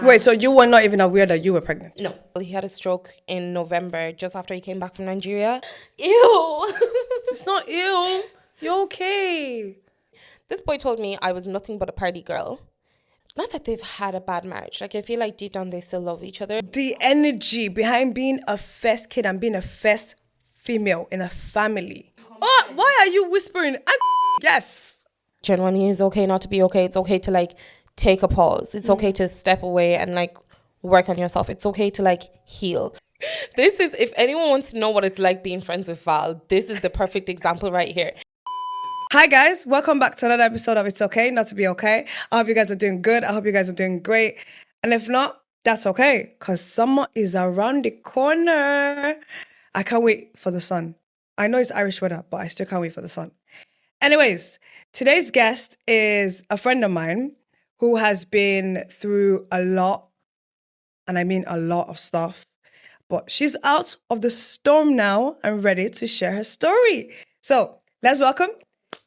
Wait, so you were not even aware that you were pregnant? No. He had a stroke in November, just after he came back from Nigeria. Ew. It's not ill. You're okay. This boy told me I was nothing but a party girl. Not that they've had a bad marriage. Like, I feel like deep down they still love each other. The energy behind being a first kid and being a first female in a family. Oh, why are you whispering? Yes. Genuinely, it's okay not to be okay. It's okay to, like, take a pause. It's okay to step away and, like, work on yourself. It's okay to, like, heal. This is, if anyone wants to know what it's like being friends with Val, this is the perfect example right here. Hi guys, welcome back to another episode of It's Okay Not to Be Okay. I hope you guys are doing good. I hope you guys are doing great. And if not, that's okay, because summer is around the corner. I can't wait for the sun. I know it's Irish weather, but I still can't wait for the sun. Anyways, today's guest is a friend of mine who has been through a lot, and I mean a lot of stuff. But she's out of the storm now and ready to share her story. So let's welcome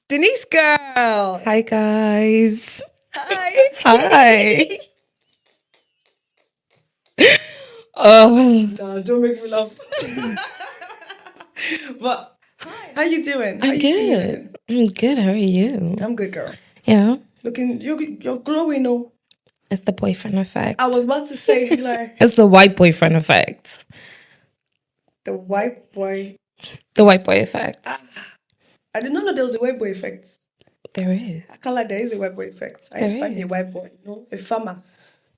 Denise girl. Hi, guys. Hi. Hi. Oh, No, don't make me laugh. But hi, how you doing? How I'm you good. I'm good. How are you? feeling? I'm good, girl. Yeah. Looking, you're glowing, though. It's the boyfriend effect. I was about to say, like, It's the white boyfriend effect. the white boy. The white boy effect. I did not know there was a white boy effect. There is. I can't like there is a white boy effect. I used to find a white boy, you know, a farmer.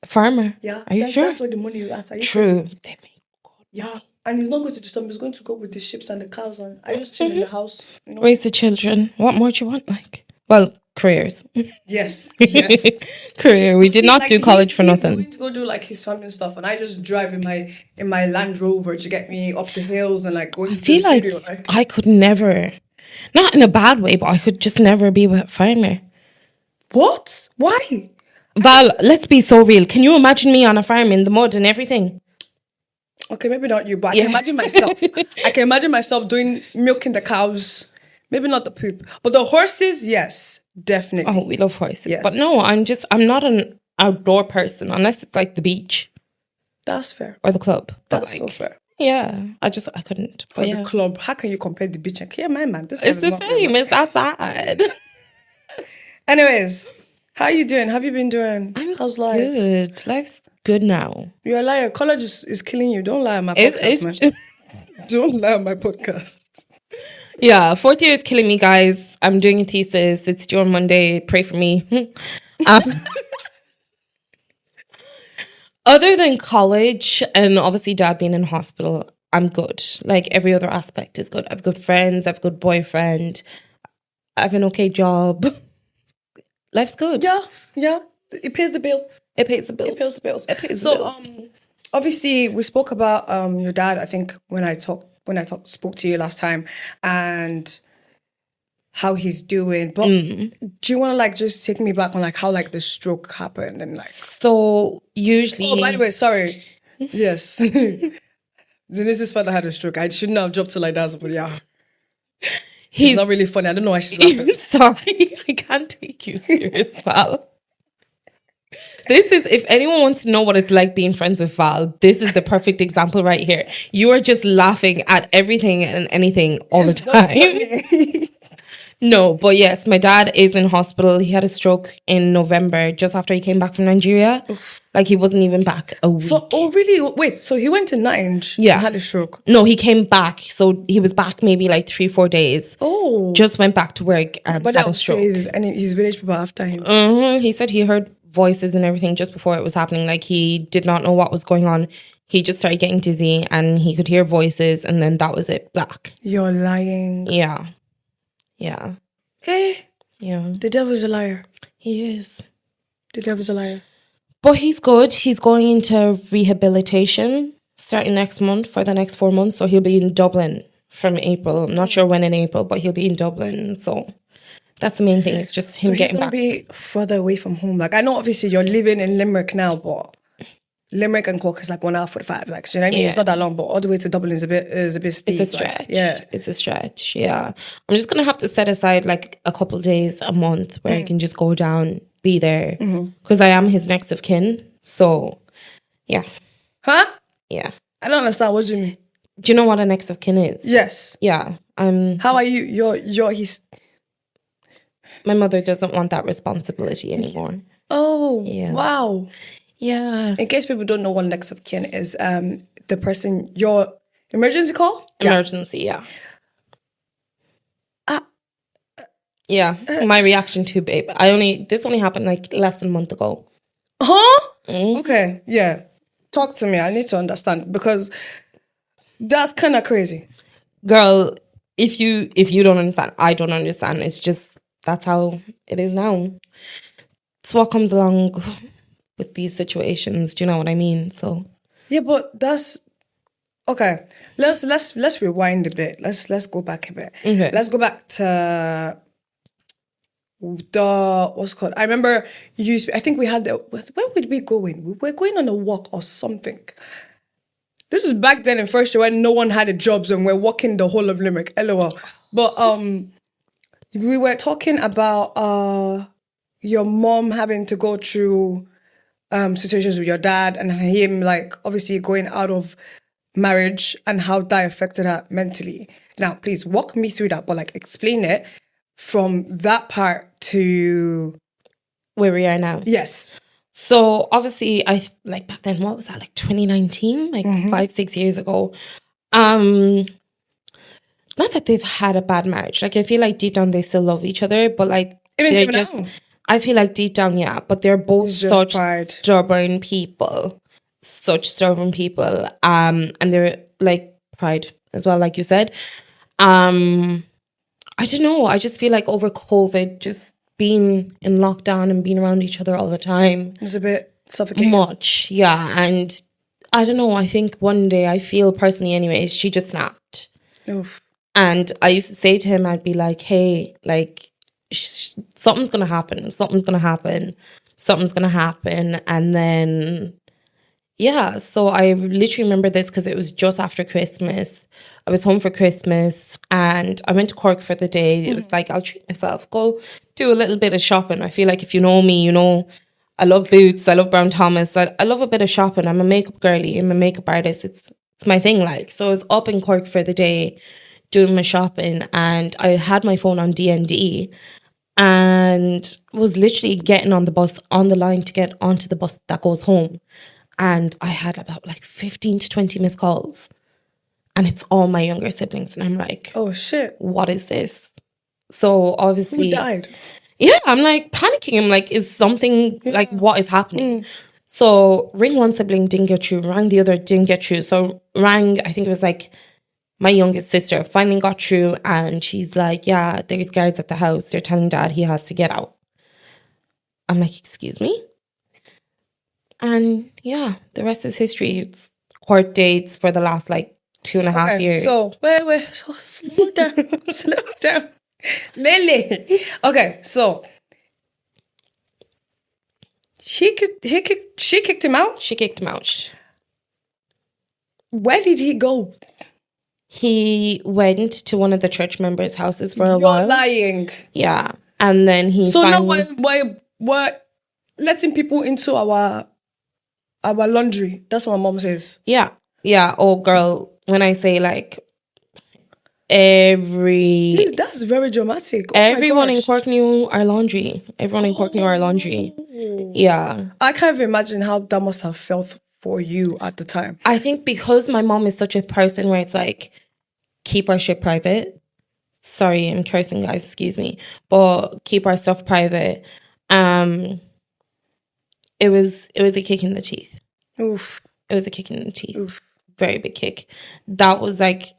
Farmer. Yeah. Are you sure? That's where the money is at. Are you True. They make good. Yeah. And he's not going to disturb me. He's going to go with the sheep and the cows. And I just chill in the house. You know? Raise the children. What more do you want? Like, well, careers. Yes. Yes. Career. We did not Like, do college for he's nothing. going to go do like his farming stuff, and I just drive in my Land Rover to get me up the hills and like go into the feel like studio. Like, I could never, not in a bad way, but I could just never be with a farmer. what? Why? Val, let's be so real. Can you imagine me on a farm in the mud and everything? Okay, maybe not you, but I can imagine myself. I can imagine myself doing milking the cows. Maybe not the poop, but the horses, yes, definitely. Oh, we love horses. Yes. But no, I'm not an outdoor person unless it's like the beach That's fair. or the club. But That's like, so fair. yeah, I couldn't. Or But yeah, the club. How can you compare the beach and yeah, my man? This it's guy the is not same. good. It's outside. Anyways, how you doing? Have you been doing? How's life? Good. Life's good now. You're a liar. College is killing you. Don't lie on my podcast, man. Don't lie on my podcast. Yeah, fourth year is killing me, guys. I'm doing a thesis. It's due on Monday. Pray for me. Other than college and obviously dad being in hospital, I'm good. Like every other aspect is good. I have good friends. I have a good boyfriend. I have an okay job. Life's good. Yeah. It pays the bill. It pays the bills. It pays the bills. It pays the So, bills. obviously, we spoke about your dad. I think when I spoke to you last time, and how he's doing. But do you want to like just take me back on like how like the stroke happened and like? So usually. Oh, by the way, sorry. Yes, Denise's father had a stroke. I shouldn't have dropped it like that, but yeah. He's not really funny. I don't know why she's laughing. Sorry, I can't take you serious, Val. This is, if anyone wants to know what it's like being friends with Val, this is the perfect example right here. You are just laughing at everything and anything all the time. No, but yes, my dad is in hospital. He had a stroke in November, just after he came back from Nigeria. Like, he wasn't even back a week. Oh, really? Wait, so he went to Nige Yeah. and had a stroke? No, he came back. So he was back maybe like 3-4 days. Oh. Just went back to work and But had that a was stroke. his village people after him. He said he heard voices and everything just before it was happening. Like, he did not know what was going on. He just started getting dizzy and he could hear voices, and then that was it. Black. You're lying. Yeah. Eh? Yeah. The devil's a liar. He is. The devil's a liar. But he's good. He's going into rehabilitation starting next month for the next 4 months. So he'll be in Dublin from April. I'm not sure when in April, but he'll be in Dublin. So that's the main thing. It's just him getting back. He's going to be further away from home. Like, I know obviously you're living in Limerick now, but Limerick and Cork is like 1 hour 45. Like, you know what I mean? Yeah. It's not that long, but all the way to Dublin is a bit steep. It's a stretch. Like, yeah. It's a stretch. Yeah. I'm just going to have to set aside like a couple days, a month where I can just go down, be there. Because I am his next of kin. So, yeah. Huh? Yeah. I don't understand. What do you mean? Do you know what a next of kin is? Yes. Yeah. How are you? You're his. My mother doesn't want that responsibility anymore. Oh, Yeah. wow. Yeah. In case people don't know what next of kin is, the person, your emergency call? Emergency, yeah. Uh, Yeah. My reaction to babe. This only happened like less than a month ago. Huh? Mm. Okay, yeah. Talk to me. I need to understand because that's kind of crazy. Girl, if you don't understand, I don't understand. It's just that's how it is now. It's what comes along with these situations. Do you know what I mean? So Yeah, but that's okay. Let's rewind a bit. Let's go back a bit. Okay. Let's go back to the what's it called? I remember I think we had where would we going? We were going on a walk or something. This is back then in first year when no one had a job and we're walking the whole of Limerick. LOL. But we were talking about your mom having to go through situations with your dad and him like obviously going out of marriage and how that affected her mentally. Now, please walk me through that, but like explain it from that part to where we are now. yes. So obviously I like back then, what was that, like 2019? Like 5-6 years ago. Not that they've had a bad marriage. Like I feel like deep down they still love each other, but like they're just now. I feel like deep down, yeah, but they're both It's just such pride. stubborn people. Such stubborn people. And they're like pride as well, like you said. I don't know. I just feel like over COVID, just being in lockdown and being around each other all the time. It's a bit suffocating. Much, yeah. And I don't know. I think one day, I feel personally anyways, she just snapped. Oof. And I used to say to him, I'd be like, hey, like, something's going to happen. Something's going to happen. Something's going to happen. And then, yeah, so I literally remember this because it was just after Christmas. I was home for Christmas and I went to Cork for the day. It was like, I'll treat myself, go do a little bit of shopping. I feel like if you know me, you know, I love boots. I love Brown Thomas. I love a bit of shopping. I'm a makeup girly. I'm a makeup artist. It's my thing, like. So I was up in Cork for the day doing my shopping and I had my phone on DND and was literally getting on the bus, on the line to get onto the bus that goes home. And I had about like 15 to 20 missed calls. And it's all my younger siblings. And I'm like, oh shit. What is this? So obviously, Who died? Yeah, I'm like panicking. I'm like, is something like, what is happening? So ring one sibling, didn't get through. Rang the other, didn't get through. So rang, I think it was like my youngest sister, finally got through. And she's like, yeah, there's guards at the house. They're telling dad he has to get out. I'm like, excuse me? And yeah, the rest is history. It's court dates for the last like 2.5 years. So wait, so slow down, slow down, Lily. Okay, so she kicked him out. She kicked him out. Where did he go? He went to one of the church members' houses for a You're while. lying. Yeah, and then he. So now why letting people into our laundry? That's what my mom says. Yeah. Oh, girl. When I say like That's very dramatic. Oh everyone in Cork knew our laundry. Everyone in Cork knew our laundry. Yeah. I can't even imagine how that must have felt for you at the time. I think because my mom is such a person where it's like, keep our shit private. Sorry, I'm cursing, guys. Excuse me, but keep our stuff private. It was a kick in the teeth. Oof. It was a kick in the teeth. Oof. Very big kick. That was like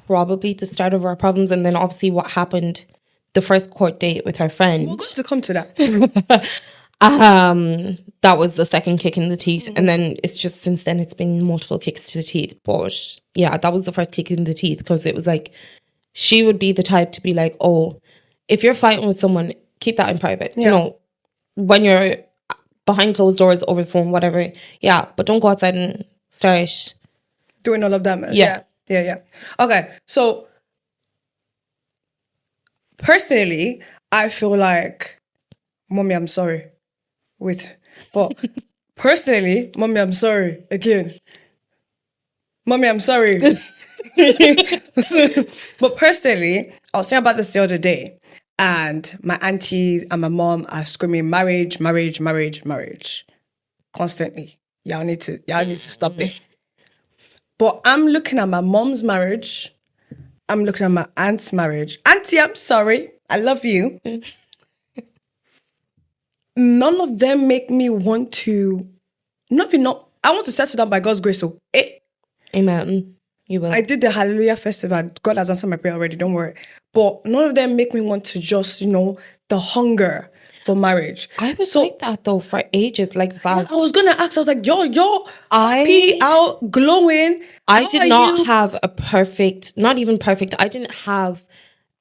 probably the start of our problems, and then obviously what happened, the first court date with her friend. We're going to come to that. That was the second kick in the teeth, and then it's just since then it's been multiple kicks to the teeth. But yeah, that was the first kick in the teeth because it was like she would be the type to be like, oh, if you're fighting with someone, keep that in private. Yeah. You know, when you're behind closed doors over the phone, whatever. Yeah, but don't go outside and start doing all of that. Yeah. Okay, so personally, I feel like, mommy, I'm sorry. But Personally, mommy, I'm sorry. Again. Mommy, I'm sorry. But personally, I was thinking about this the other day, and my aunties and my mom are screaming marriage, marriage, marriage, marriage constantly. Y'all need to stop it. But I'm looking at my mom's marriage. I'm looking at my aunt's marriage. Auntie, I'm sorry. I love you. None of them make me want to, I want to settle down by God's grace. So, Amen. You will. I did the Hallelujah Festival. God has answered my prayer already. Don't worry. But none of them make me want to just, the hunger for marriage. I was like that though for ages. Like Val, I was gonna ask. I was like, you're happy, out, glowing. I did not have a perfect, not even perfect. I didn't have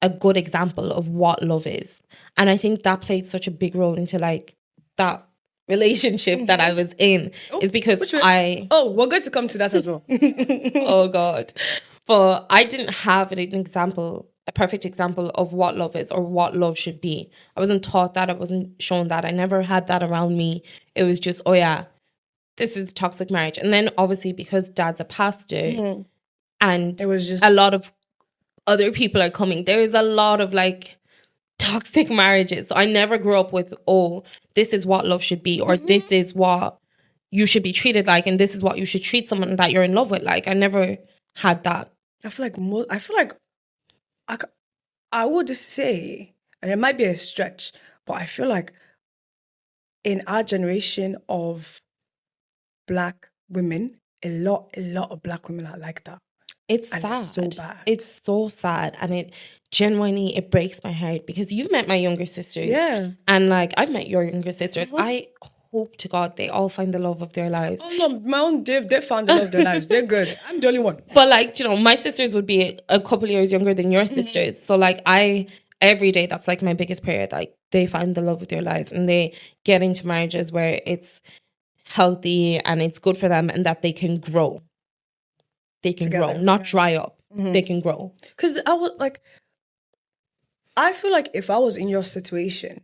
a good example of what love is, and I think that played such a big role into like that relationship that I was in. Is because we're going to come to that as well. Oh God, but I didn't have an example, a perfect example of what love is or what love should be. I wasn't taught that. I wasn't shown that. I never had that around me. It was just, oh yeah, this is toxic marriage. And then obviously because dad's a pastor and it was just a lot of other people are coming, there is a lot of like toxic marriages. So I never grew up with, oh, this is what love should be, or this is what you should be treated like, and this is what you should treat someone that you're in love with like. I never had that. I feel like I would say, and it might be a stretch, but I feel like in our generation of Black women, a lot of Black women are like that. It's and sad. It's so bad. It's so sad, and it genuinely, it breaks my heart because you've met my younger sisters, yeah, and like I've met your younger sisters. I hope to God they all find the love of their lives. Oh no, my own they found the love of their lives. They're good. I'm the only one. But like, my sisters would be a couple years younger than your sisters. So like every day, that's like my biggest prayer, like they find the love of their lives and they get into marriages where it's healthy and it's good for them and that they can grow. They can grow, not dry up. They can grow. Because I feel like if I was in your situation,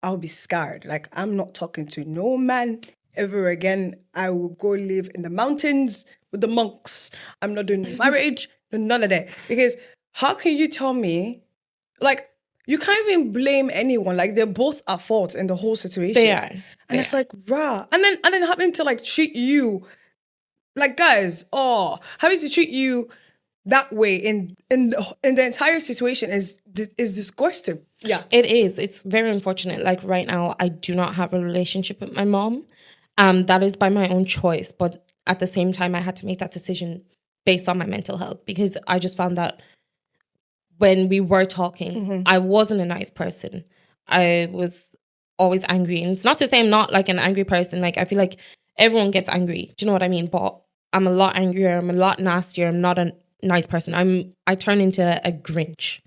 I would be scarred. Like, I'm not talking to no man ever again. I will go live in the mountains with the monks. I'm not doing marriage, none of that. Because how can you tell me, like, you can't even blame anyone. Like, they're both at fault in the whole situation. They are. And it's like, rah. And then having to, like, treat you, like, guys, having to treat you that way in the entire situation is disgusting. Yeah, it is. It's very unfortunate. Like right now, I do not have a relationship with my mom. That is by my own choice, but at the same time, I had to make that decision based on my mental health because I just found that when we were talking, I wasn't a nice person. I was always angry, and it's not to say I'm not like an angry person. Like I feel like everyone gets angry. Do you know what I mean? But I'm a lot angrier. I'm a lot nastier. I'm not a nice person. I turn into a Grinch.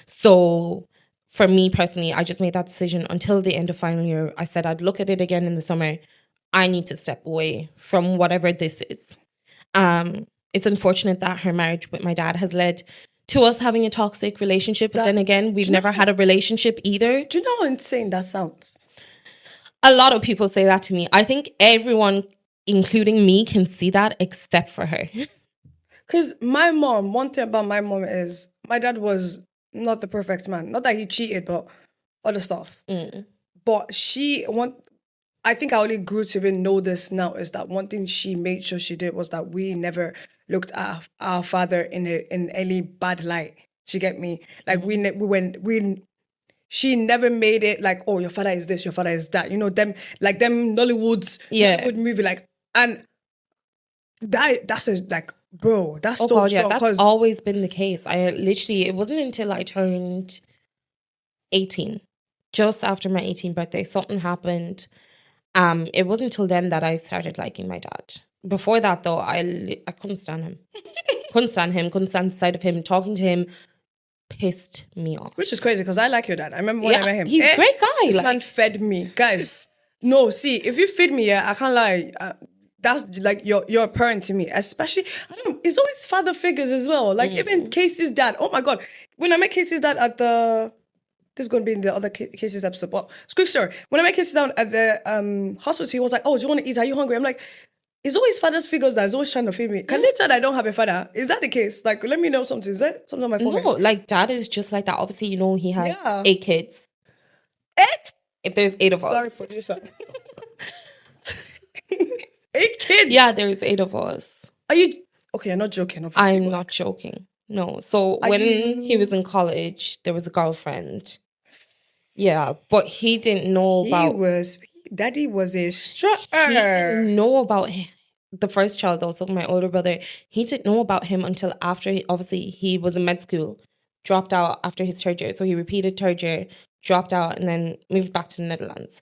So for me personally, I just made that decision until the end of final year. I said I'd look at it again in the summer. I need to step away from whatever this is. It's unfortunate that her marriage with my dad has led to us having a toxic relationship. But then again, we've never had a relationship either. Do you know how insane that sounds? A lot of people say that to me. I think everyone, including me, can see that except for her. Because my mom, one thing about my mom is my dad was not the perfect man. Not that he cheated, but other stuff. But I think I only grew to even know this now, is that one thing she made sure she did was that we never looked at our father in any bad light. She get me? Like she never made it like, oh, your father is this, your father is that. You know, them Nollywood movie, like, and that's like, bro, that's so strong. Yeah, that's always been the case. It wasn't until I turned 18, just after my 18th birthday, something happened. It wasn't until then that I started liking my dad. Before that, though, I couldn't stand him. Couldn't stand the sight of him. Talking to him pissed me off. Which is crazy because I like your dad. I remember when I met him. He's a great guy. This man fed me. Guys, no, see, if you feed me, I can't lie. That's like you're a parent to me. Especially, I don't know, it's always father figures as well. Like even Casey's dad. Oh my God. When I met Casey's dad at the this is going to be in the other cases episode. But it's a quick story. When I met Casey down at the hospital, he was like, "Oh, do you want to eat? Are you hungry?" I'm like, "It's always father's figures that's always trying to feed me. Can they tell that I don't have a father? Is that the case? Like, let me know something. Is that something on my phone?" No, like dad is just like that. Obviously, you know, he has Yeah. 8 kids. 8? If there's 8 of us. Sorry, producer. 8 kids? Yeah, there's 8 of us. Are you... Okay, you're not joking. Obviously, I'm but- not joking. No. So Are when you- he was in college, there was a girlfriend. Yeah, but he didn't know about... Daddy was a He strutter. didn't know about the first child, also my older brother. He didn't know about him until after he was in med school, dropped out after his third year. So he repeated third year, dropped out, and then moved back to the Netherlands.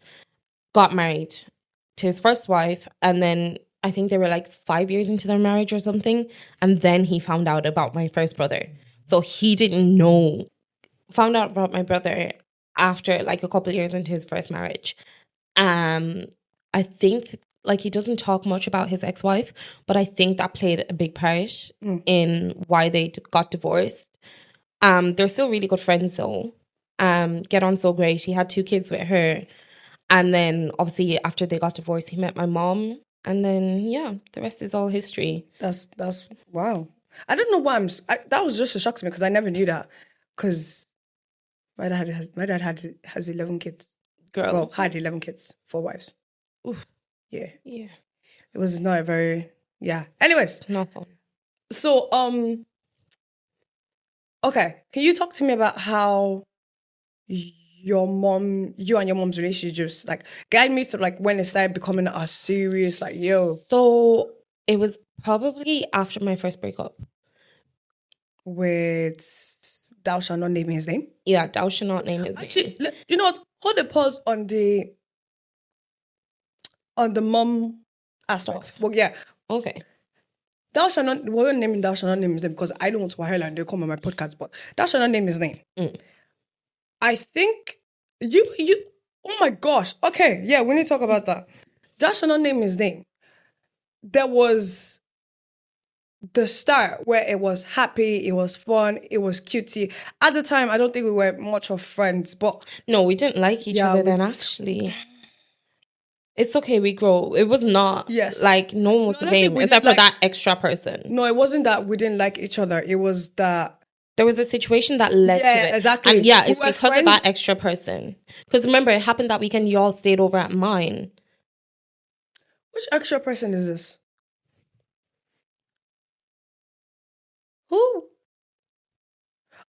Got married to his first wife, and then I think they were like 5 years into their marriage or something. And then he found out about my first brother. So he didn't know. Found out about my brother after like a couple of years into his first marriage. I think like he doesn't talk much about his ex-wife, but I think that played a big part in why they got divorced. They're still really good friends though. Get on so great. He had 2 kids with her. And then obviously after they got divorced, he met my mom. And then, yeah, the rest is all history. That's wow. I don't know why that was just a shock to me because I never knew that. Because my dad has 11 kids. Girl. Well, had 11 kids, 4 wives. Oof. Yeah. Yeah. It was not a very, yeah. Anyways, Not fun. so, okay. Can you talk to me about how you and your mom's relationship just, like, guide me through, like, when it started becoming a serious, like, yo. So it was probably after my first breakup. With thou shalt not name his name. Yeah, thou shalt not name his name. Actually, you know what? Hold a pause on the mom aspect. Stuff. Well, yeah. Okay. Thou shalt not, we're naming thou shalt not name his name because I don't want to Wahela and they'll come on my podcast, but thou shalt not name his name. I think you, oh my gosh. Okay, yeah, we need to talk about that. Thou shalt not name his name. There was the start where it was happy, it was fun, it was cutesy. At the time, I don't think we were much of friends, but No, we didn't like each other then, actually. It's okay, we grow. It was not like no one was to blame except for that extra person. No, it wasn't that we didn't like each other. It was that there was a situation that led to it. Exactly. And yeah, it's because of that extra person. Because remember, it happened that weekend you all stayed over at mine. Which extra person is this? Who?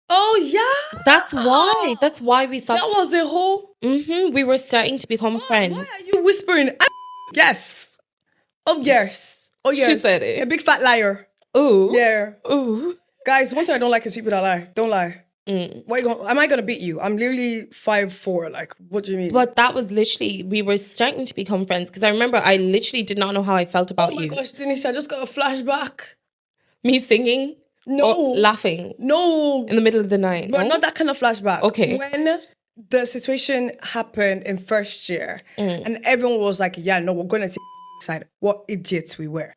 Oh yeah. That's why. That's why we stopped. That was a whole. We were starting to become friends. Why are you whispering? Yes. Oh yes. Oh yes. She said it. A big fat liar. Ooh. Yeah. Ooh. Guys, one thing I don't like is people that lie. Don't lie. What am I gonna beat you? I'm literally 5'4". Like, what do you mean? But that was literally, we were starting to become friends because I remember I literally did not know how I felt about you. Oh my gosh, Denise, I just got a flashback. Me singing? No. Or laughing? No. In the middle of the night? But no? not that kind of flashback. Okay. When the situation happened in first year and everyone was like, yeah, no, we're going to take side. What idiots we were.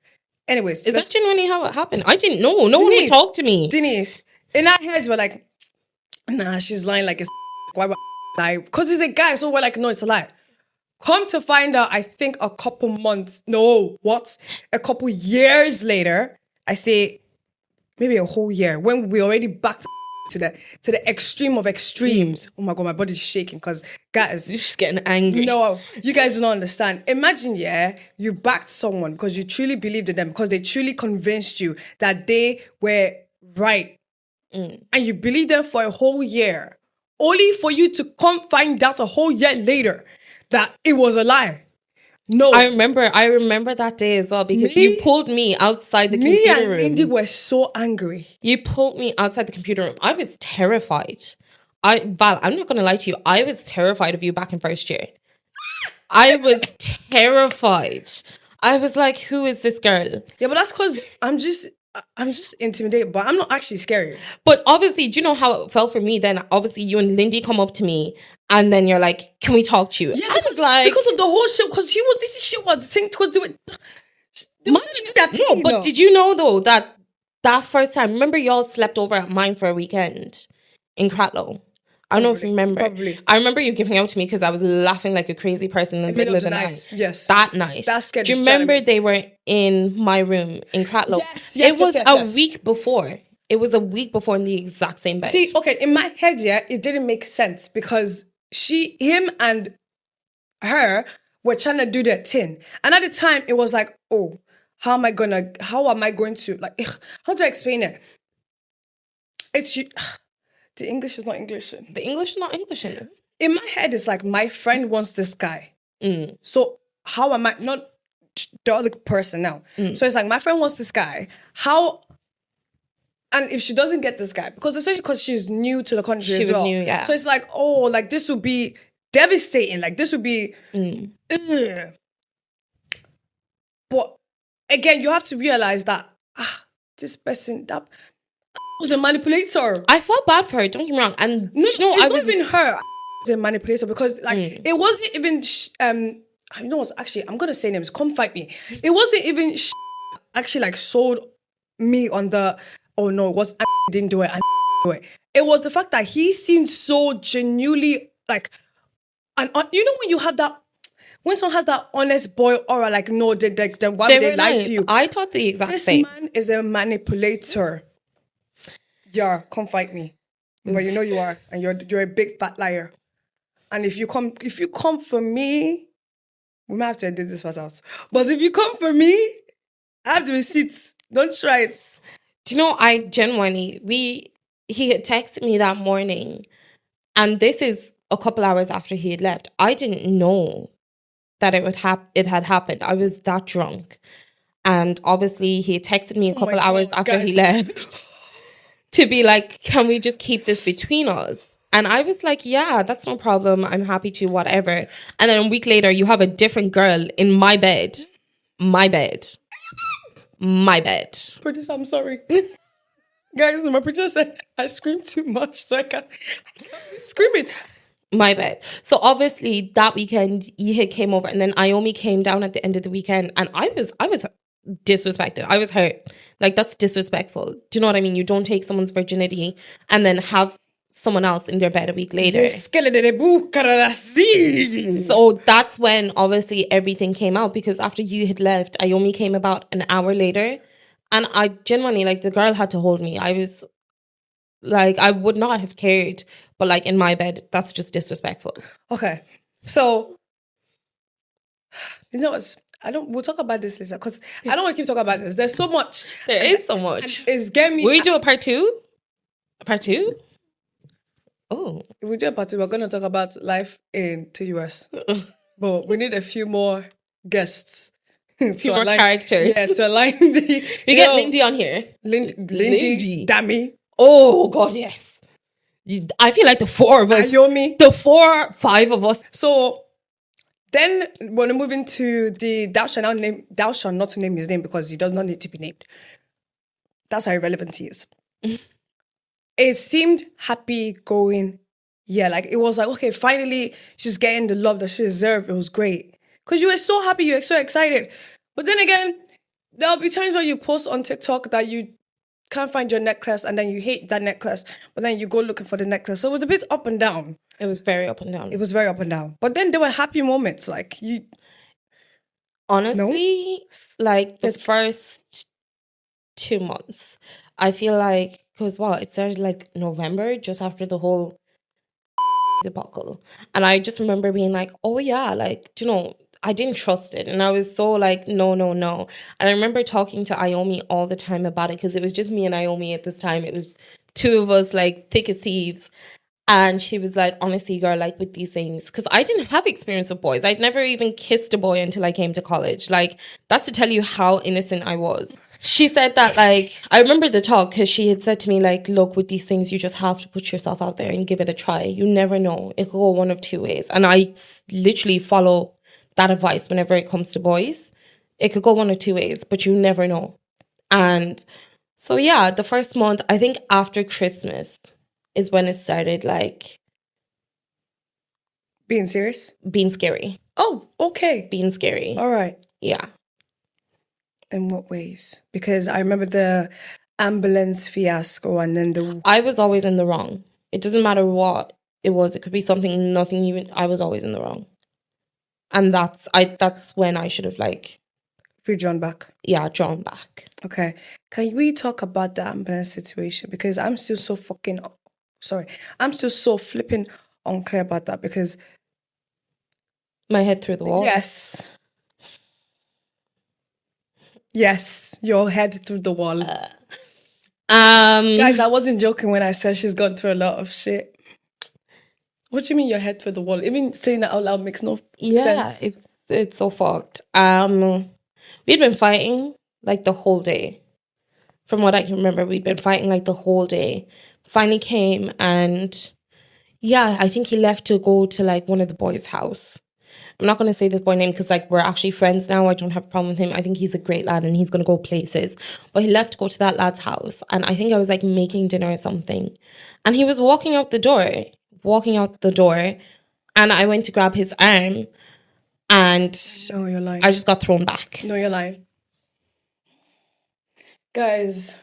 Anyways. Is that genuinely how it happened? I didn't know. No one would talk to me. Denise, in our heads, we're like, nah, she's lying like it's why would I lie? Because he's a guy, so we're like, no, it's a lie. Come to find out, I think a couple years later, I say, maybe a whole year, when we already backed to the extreme of extremes. Oh my God, my body's shaking because guys, you're just getting angry. No, you guys don't understand. Imagine, you backed someone because you truly believed in them, because they truly convinced you that they were right. And you believed them for a whole year, only for you to come find out a whole year later that it was a lie. No. I remember that day as well because you pulled me outside the computer room. Me and Lindy were so angry. You pulled me outside the computer room. I was terrified. Val, I'm not going to lie to you. I was terrified of you back in first year. I was terrified. I was like, who is this girl? Yeah, but that's because I'm just intimidated, but I'm not actually scared. But obviously, do you know how it felt for me then? Obviously, you and Lindy come up to me and then you're like, can we talk to you? Yeah, because of the whole shit, because this shit was thing to do it. But did you know though that first time, remember y'all slept over at mine for a weekend in Cratlow? I don't know if you remember. Probably. I remember you giving out to me because I was laughing like a crazy person in the middle of the night. Yes. That night. That scared Do you the shit out of remember me. they were in my room in Cratloe? Yes. It was a Yes. week before. It was a week before in the exact same bed. See, okay, in my head, yeah, it didn't make sense because him and her were trying to do their thing. And at the time, it was like, oh, how am I going to, like, how do I explain it? The English is not English. The English is not English in it. In my head, it's like, my friend wants this guy. Mm. So how am I, not the other person now. So it's like, my friend wants this guy. How, and if she doesn't get this guy, especially because she's new to the country as well. She was new, yeah. So it's like, oh, like this would be devastating. Like this would be, ugh. But again, you have to realize that, this person, that was a manipulator. I felt bad for her, don't get me wrong. And It's not even her. Was a manipulator because like it wasn't even you know what, actually I'm gonna say names, come fight me. It wasn't even actually like sold me on the, oh no, it was didn't do it and do it. It was the fact that he seemed so genuinely like, and you know when you have that, when someone has that honest boy aura, like no, they lied nice. to you. I thought the exact This same. man is a manipulator. Yeah, come fight me. But you know you are, and you're a big fat liar. And if you come for me, we might have to edit this part out. But if you come for me, I have the receipts. Don't try it. Do you know, I genuinely, he had texted me that morning, and this is a couple hours after he had left. I didn't know that it had happened. I was that drunk. And obviously he had texted me a couple hours after he left to be like, can we just keep this between us? And I was like, yeah, that's no problem. I'm happy to, whatever. And then a week later, you have a different girl in my bed. My bed. My bed. Producer, I'm sorry. Guys, my producer said I screamed too much, so I can't be screaming. My bed. So obviously that weekend, Yiha came over, and then Iomi came down at the end of the weekend, and I was disrespected. I was hurt. Like, that's disrespectful. Do you know what I mean? You don't take someone's virginity and then have someone else in their bed a week later. So that's when obviously everything came out, because after you had left, Iomi came about an hour later, and I genuinely, like, the girl had to hold me. I was like, I would not have cared, but like in my bed, that's just disrespectful. Okay, so you know what? We'll talk about this later because I don't want to keep talking about this. There's so much. There is so much. It's getting me. Will we do a part two? A part two? Oh. If we do a part two, we're going to talk about life in the US. But we need a few more guests. A few more characters. Yeah, to align the... We get Lindy on here. Lindy. Dammy. Oh, God, yes. I feel like the four of us. Ayomi. The 5 of us. So... Then when we move into the thou shall not name his name because he does not need to be named. That's how irrelevant he is. It seemed happy going. Yeah, like it was like, okay, finally she's getting the love that she deserved. It was great. Because you were so happy, you were so excited. But then again, there'll be times where you post on TikTok that you can't find your necklace and then you hate that necklace, but then you go looking for the necklace. So it was a bit up and down. It was very up and down. It was very up and down. But then there were happy moments. Like you... Honestly, like the first 2 months, I feel like, because it started like November, just after the whole debacle. And I just remember being like, oh yeah, like, you know, I didn't trust it. And I was so like, no. And I remember talking to Iomi all the time about it, because it was just me and Iomi at this time. It was 2 of us, like thick as thieves. And she was like, honestly, girl, like with these things, because I didn't have experience with boys. I'd never even kissed a boy until I came to college. Like, that's to tell you how innocent I was. She said that, like, I remember the talk, because she had said to me, like, look, with these things, you just have to put yourself out there and give it a try. You never know. It could go one of 2 ways. And I literally follow that advice whenever it comes to boys. It could go one of 2 ways, but you never know. And so, yeah, the first month, I think after Christmas is when it started, like... Being serious? Being scary. Oh, okay. Being scary. All right. Yeah. In what ways? Because I remember the ambulance fiasco and then I was always in the wrong. It doesn't matter what it was. It could be something, nothing even, I was always in the wrong. And that's when I should have like... Drawn back. Yeah, drawn back. Okay. Can we talk about the ambulance situation? Because I'm still so fucking... Sorry. I'm still so flipping unclear about that because... My head through the wall? Yes. Yes. Your head through the wall. Guys, I wasn't joking when I said she's gone through a lot of shit. What do you mean your head through the wall? Even saying that out loud makes no sense. Yeah, it's so fucked. We'd been fighting like the whole day. From what I can remember, we'd been fighting like the whole day. Finally came and yeah, I think he left to go to like one of the boys' house. I'm not going to say this boy name because like we're actually friends now. I don't have a problem with him. I think he's a great lad and he's going to go places. But he left to go to that lad's house. And I think I was like making dinner or something. And he was walking out the door. And I went to grab his arm. And no, you're lying. I just got thrown back. No, you're lying. Guys.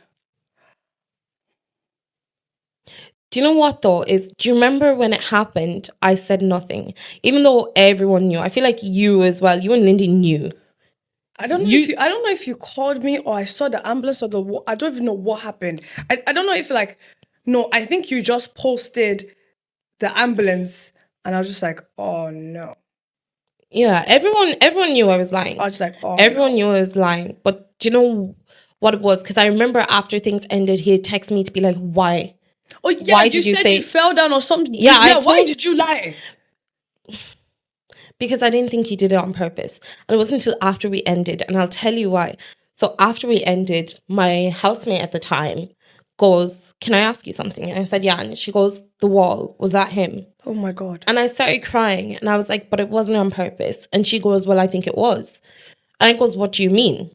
Do you know what though? Do you remember when it happened, I said nothing? Even though everyone knew. I feel like you as well. You and Lindy knew. I don't know if you called me or I saw the ambulance or I don't even know what happened. I don't know if like... No, I think you just posted the ambulance and I was just like, oh no. Yeah, everyone knew I was lying. I was just like, oh everyone knew I was lying. But do you know what it was? Because I remember after things ended, he had texted me to be like, why? Oh yeah, why you said you fell down or something. Yeah, why did you lie? Because I didn't think he did it on purpose. And it wasn't until after we ended. And I'll tell you why. So after we ended, my housemate at the time goes, can I ask you something? And I said, yeah. And she goes, the wall, was that him? Oh my God. And I started crying. And I was like, but it wasn't on purpose. And she goes, well, I think it was. And I goes, what do you mean?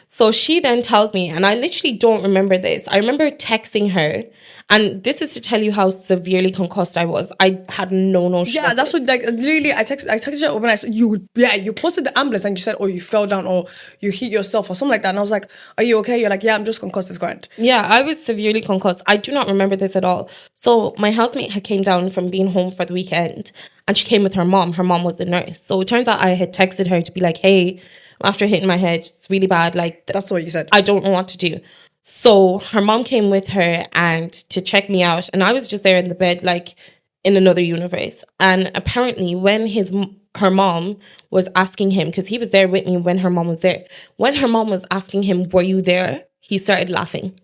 So she then tells me, and I literally don't remember this. I remember texting her, and this is to tell you how severely concussed I was. I had no notion. Yeah, that's what, like, literally, I texted her when I said, you posted the ambulance and you said, oh, you fell down or you hit yourself or something like that. And I was like, are you okay? You're like, yeah, I'm just concussed, it's grand. Yeah, I was severely concussed. I do not remember this at all. So my housemate had came down from being home for the weekend, and she came with her mom. Her mom was a nurse. So it turns out I had texted her to be like, hey, after hitting my head, it's really bad. Like, that's what you said. I don't know what to do. So her mom came with her and to check me out. And I was just there in the bed, like in another universe. And apparently when her mom was asking him, because he was there with me when her mom was there. When her mom was asking him, were you there? He started laughing.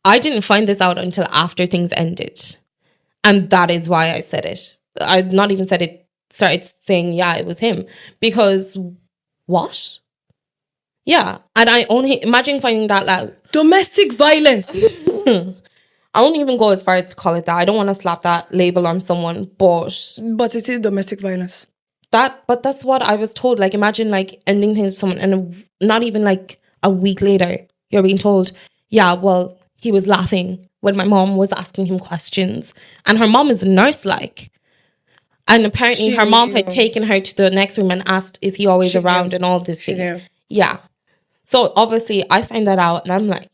I didn't find this out until after things ended. And that is why I said it. I'd not even said it, started saying, yeah, it was him. Because... what? Yeah. And I only imagine finding that loud. Domestic violence. I won't even go as far as to call it that. I don't want to slap that label on someone, but it is domestic violence. But that's what I was told. Like, imagine like ending things with someone and not even like a week later, you're being told, yeah, well, he was laughing when my mom was asking him questions. And her mom is a nurse, like. And apparently her mom had taken her to the next room and asked, is he always around and all this thing. Yeah. So obviously I find that out and I'm like,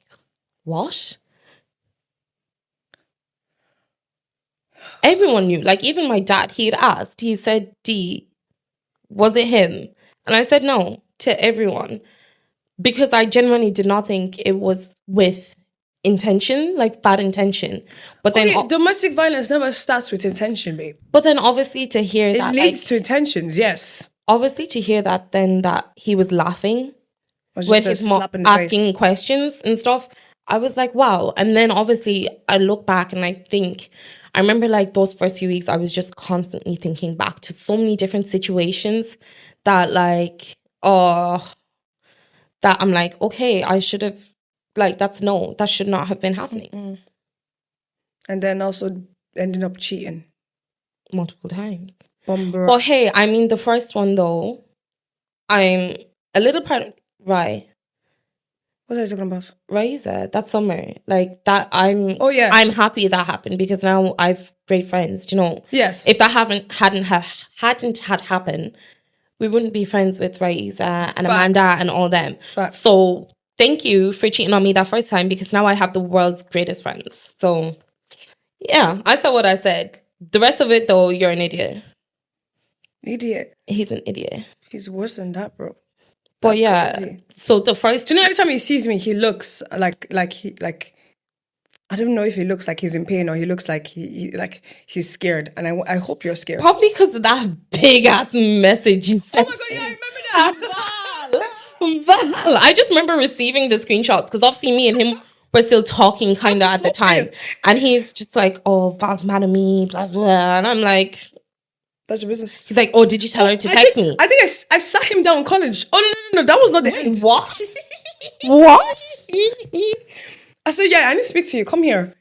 what? Everyone knew. Like even my dad, he had asked, he said, D, was it him? And I said no to everyone because I genuinely did not think it was with intention, like bad intention. But then domestic violence never starts with intention, babe. But then obviously to hear that it leads to intentions, yes. Obviously to hear that then that he was laughing with his mom asking questions and stuff, I was like, wow. And then obviously I look back and I remember like those first few weeks I was just constantly thinking back to so many different situations that like that I'm like, okay, I should have, like, that should not have been happening. Mm-mm. And then also ending up cheating. Multiple times. But hey, I mean, the first one, though, I'm a little part of Rye. What are you talking about? Raiza, that summer. Like, that I'm... Oh, yeah. I'm happy that happened because now I've great friends, you know? Yes. If that hadn't happened, we wouldn't be friends with Raiza and Amanda and all them. Fact. So... thank you for cheating on me that first time because now I have the world's greatest friends. So, yeah, I said what I said. The rest of it, though, you're an idiot. Idiot. He's an idiot. He's worse than that, bro. But That's crazy. so the first... Do you know, every time he sees me, he looks like I don't know if he looks like he's in pain or he looks like he's scared. And I hope you're scared. Probably because of that big-ass message you sent. Oh my God, yeah, I remember that. Val. I just remember receiving the screenshot because obviously me and him were still talking kind of at the time. And he's just like, oh, Val's mad at me, blah, blah. And I'm like... That's your business. He's like, oh, did you tell her to text me? I think I sat him down in college. Oh, no. That was not the end. What? What? I said, yeah, I need to speak to you. Come here.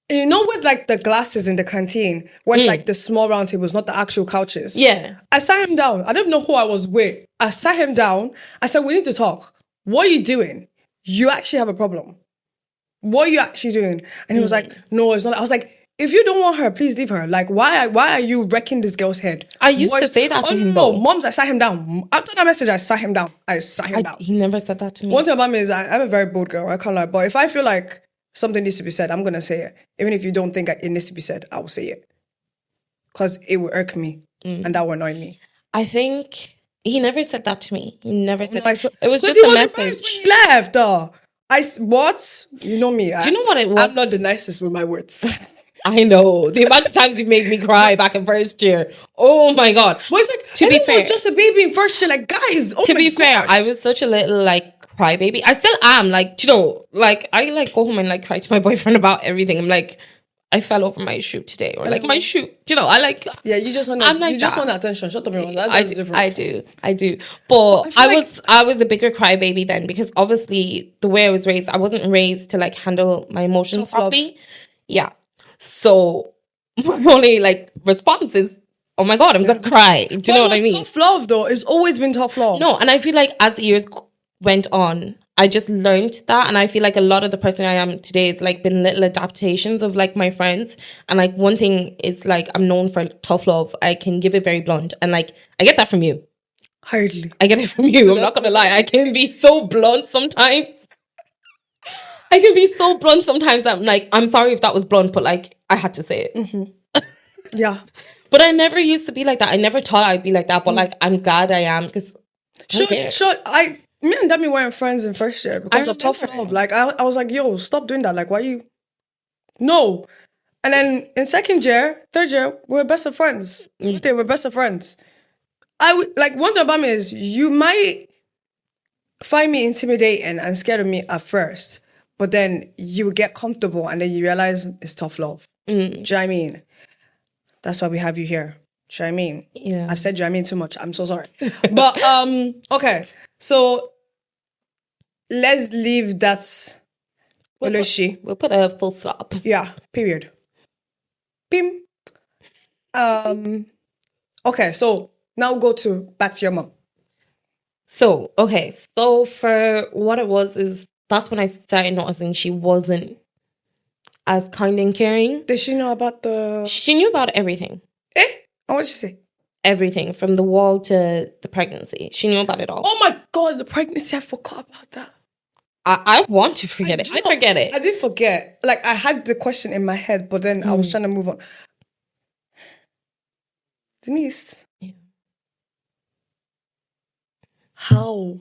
You know, with like the glasses in the canteen, where it's like the small round tables, not the actual couches. Yeah. I sat him down. I don't know who I was with. I sat him down. I said, we need to talk. What are you doing? You actually have a problem. What are you actually doing? And he was like, no, it's not. I was like, if you don't want her, please leave her. Like, why are you wrecking this girl's head? I used to say that to him, No, though. Moms, I sat him down. After that message, I sat him down. He never said that to me. One thing about me is I'm a very bold girl. I can't lie. But if I feel like something needs to be said, I'm going to say it. Even if you don't think it needs to be said, I will say it. Because it will irk me. And that will annoy me. I think he never said that to me. He never said that. It was just a message. When he left. What? You know me. Do you know what it was? I'm not the nicest with my words. I know. The amount of times you made me cry back in first year. Oh my God. But it's like, to be fair, was just a baby in first year. Like, guys, to be fair, I was such a little like crybaby. I still am. Like, you know, like I like go home and like cry to my boyfriend about everything. I'm like, I fell over my shoe today, or like my shoe. You know, I like. Yeah, you just want. You just want attention. Shut up, everyone. That's different. I do. But I was a bigger crybaby then because obviously the way I was raised, I wasn't raised to like handle my emotions properly. Yeah. So my only like response is, oh my God, I'm gonna cry. Do you know what I mean? Tough love though. It's always been tough love. No, and I feel like as years went on, I just learned that, and I feel like a lot of the person I am today is like been little adaptations of like my friends. And like one thing is like I'm known for tough love. I can give it very blunt, and like I get that from you. Hardly. I get it from you. I'm not gonna lie. I can be so blunt sometimes. I can be so blunt sometimes. I'm like, I'm sorry if that was blunt, but like I had to say it. Mm-hmm. Yeah. But I never used to be like that. I never thought I'd be like that. But like I'm glad I am because me and Demi weren't friends in first year because of tough love. Like I was like, yo, stop doing that. Like, why you? No. And then in second year, third year, we were best of friends. They were best of friends. Like one thing about me is you might find me intimidating and scared of me at first. But then you get comfortable and then you realize it's tough love. Do you know what I mean? That's why we have you here. Do you know what I mean? Yeah. I've said do you know what I mean too much. I'm so sorry. But, okay. So, let's leave that. We'll put a full stop. Yeah, period. Pim. Okay, so now go back to your mom. So, okay. So, for what it was is, that's when I started noticing she wasn't as kind and caring. Did she know about the... She knew about everything. What did she say? Everything, from the wall to the pregnancy. She knew about it all. Oh my God, the pregnancy, I forgot about that. I want to forget it. I forget it. I did forget. Like, I had the question in my head, but then I was trying to move on. Denise. Yeah. How?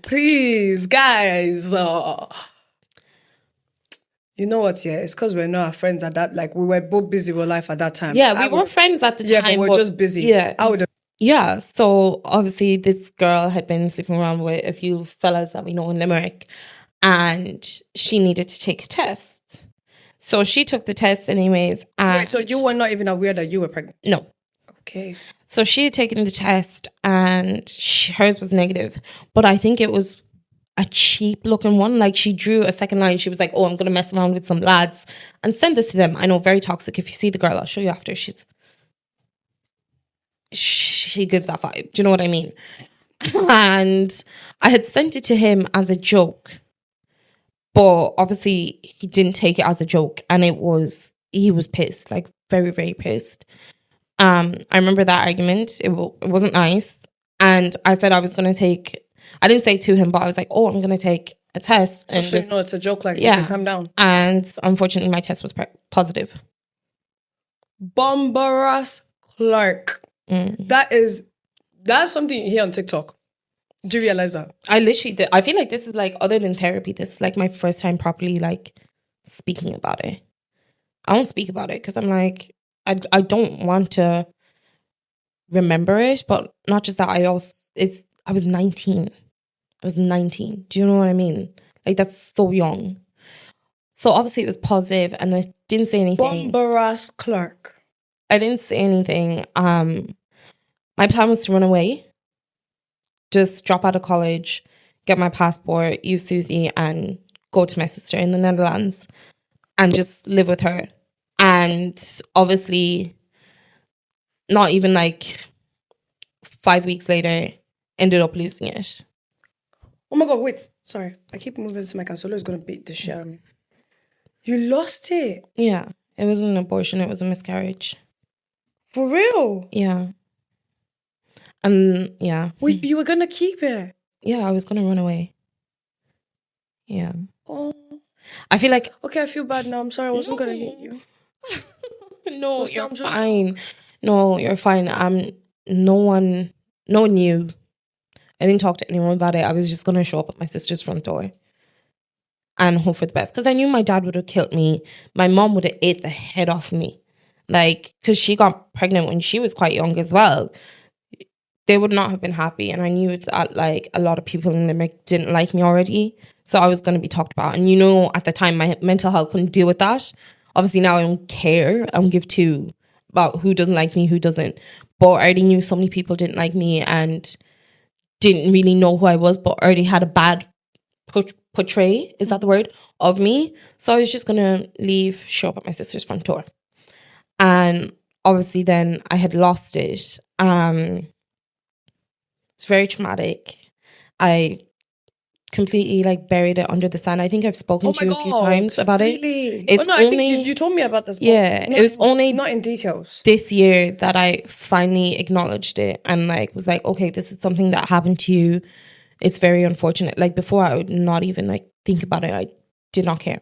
Please, guys. You know what, yeah? It's because we're not our friends at that. Like, we were both busy with life at that time. Yeah, we were friends at the time. Yeah, but we're just busy. Yeah. I would have. Yeah, so obviously this girl had been sleeping around with a few fellas that we know in Limerick, and she needed to take a test. So she took the test anyways. And Wait, so you were not even aware that you were pregnant? No. Okay. So she had taken the test and hers was negative, but I think it was a cheap looking one. Like she drew a second line. She was like, oh, I'm going to mess around with some lads and send this to them. I know, very toxic. If you see the girl, I'll show you after. She gives that vibe. Do you know what I mean? And I had sent it to him as a joke, but obviously he didn't take it as a joke, and he was pissed, like very, very pissed. I remember that argument. It wasn't nice, and I said I was going to take. I didn't say to him, but I was like, oh, I'm going to take a test. And Just so you know, it's a joke. Like, you yeah. can calm down. And unfortunately, my test was positive. Bombaras Clark. Mm. That's something you hear on TikTok. Do you realize that? I feel like this is like, other than therapy, this is like my first time properly like speaking about it. I won't speak about it because I'm like, I don't want to remember it, but not just that, I was 19. I was 19. Do you know what I mean? Like, that's so young. So obviously it was positive, and I didn't say anything. Bombaras Clark. I didn't say anything. My plan was to run away, just drop out of college, get my passport, use Susie, and go to my sister in the Netherlands and just live with her. And obviously, not even like 5 weeks later, ended up losing it. Oh my God, wait. Sorry. I keep moving this mic and Solo is going to beat the shit out of me. You lost it? Yeah. It wasn't an abortion. It was a miscarriage. For real? Yeah. Yeah. Wait, you were going to keep it? Yeah, I was going to run away. Yeah. Oh. I feel like... Okay, I feel bad now. I'm sorry. I wasn't going to hit you. No, you're fine. No, you're fine. No one knew. I didn't talk to anyone about it. I was just going to show up at my sister's front door and hope for the best. Because I knew my dad would have killed me. My mom would have ate the head off me. Like, because she got pregnant when she was quite young as well. They would not have been happy. And I knew that, like, a lot of people in Limerick didn't like me already. So I was going to be talked about. And, you know, at the time, my mental health couldn't deal with that. Obviously, now I don't care. I don't give two about who doesn't like me, who doesn't. But I already knew so many people didn't like me and didn't really know who I was, but already had a bad portray, is that the word, of me. So I was just going to leave, show up at my sister's front door. And obviously then I had lost it. It's very traumatic. I completely like buried it under the sand. I think I've spoken to you a few times about it. Really? It's I think you told me about this. Yeah, it was only not in details. This year that I finally acknowledged it and like was like, okay, this is something that happened to you. It's very unfortunate. Like before, I would not even like think about it. I did not care.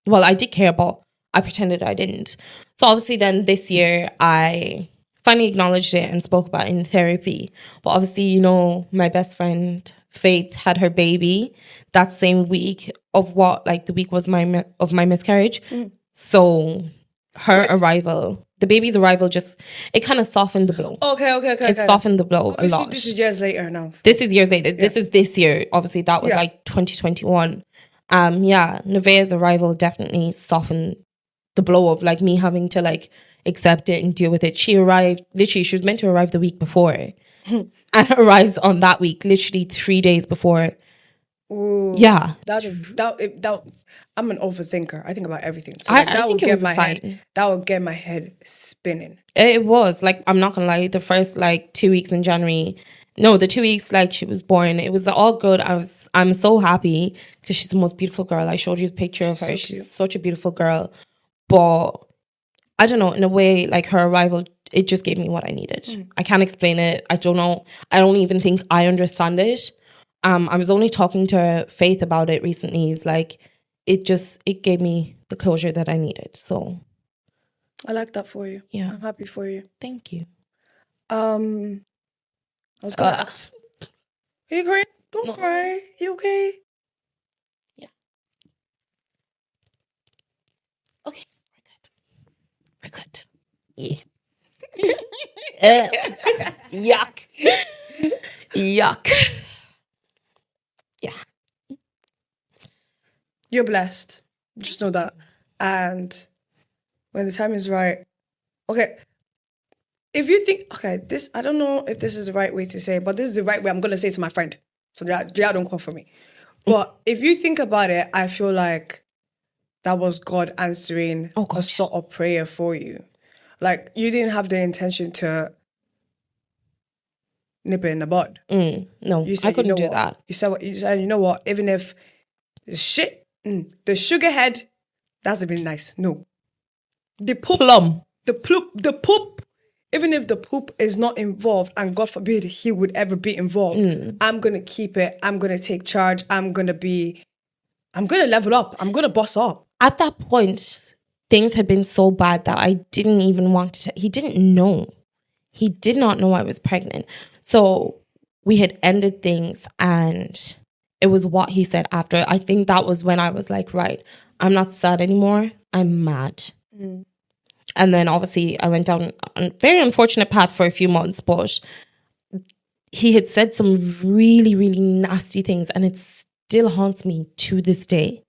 Well, I did care, but I pretended I didn't. So obviously, then this year I finally acknowledged it and spoke about it in therapy. But obviously, you know, my best friend Faith had her baby that same week of what, like the week was my miscarriage. So her arrival, the baby's arrival, just it kind of softened the blow. Okay. It softened the blow obviously, a lot. This is years later now. This is years later. Yeah. This is this year. Obviously, that was like 2021. Nevaeh's arrival definitely softened the blow of like me having to like accept it and deal with it. She arrived, literally, she was meant to arrive the week before. And arrives on that week, literally 3 days before. Ooh, yeah. That I'm an overthinker. I think about everything. So like, that would get my head spinning. It was like, I'm not gonna lie, the first like 2 weeks in January, no, the 2 weeks like she was born, it was all good. I'm so happy because she's the most beautiful girl. I showed you the picture of her. So she's such a beautiful girl. But I don't know, in a way, like her arrival, it just gave me what I needed. I can't explain it. I don't know. I don't even think I understand it. I was only talking to Faith about it recently. It's like, it gave me the closure that I needed. So I like that for you. Yeah. I'm happy for you. Thank you. I was gonna ask. Are you crying? Don't cry. You okay? Yeah. Okay. We're good. Yeah. Yuck. Yuck. Yeah. You're blessed. Just know that. And when the time is right, okay. If you think, okay, this, I don't know if this is the right way to say it, but this is the right way I'm going to say it to my friend. So that don't come for me. But if you think about it, I feel like that was God answering a sort of prayer for you. Like, you didn't have the intention to nip it in the bud. No, you said, I couldn't do what? that. You said, you know what? Even if the shit, the sugar head, that's a bit nice. No. The poop. Plum. The poop. Even if the poop is not involved, and God forbid he would ever be involved, I'm going to keep it. I'm going to take charge. I'm going to be I'm going to level up. I'm going to boss up. At that point, things had been so bad that I didn't even want to. He didn't know. He did not know I was pregnant. So we had ended things, and it was what he said after. I think that was when I was like, right, I'm not sad anymore. I'm mad. And then obviously I went down a very unfortunate path for a few months, but he had said some really, really nasty things, and it still haunts me to this day,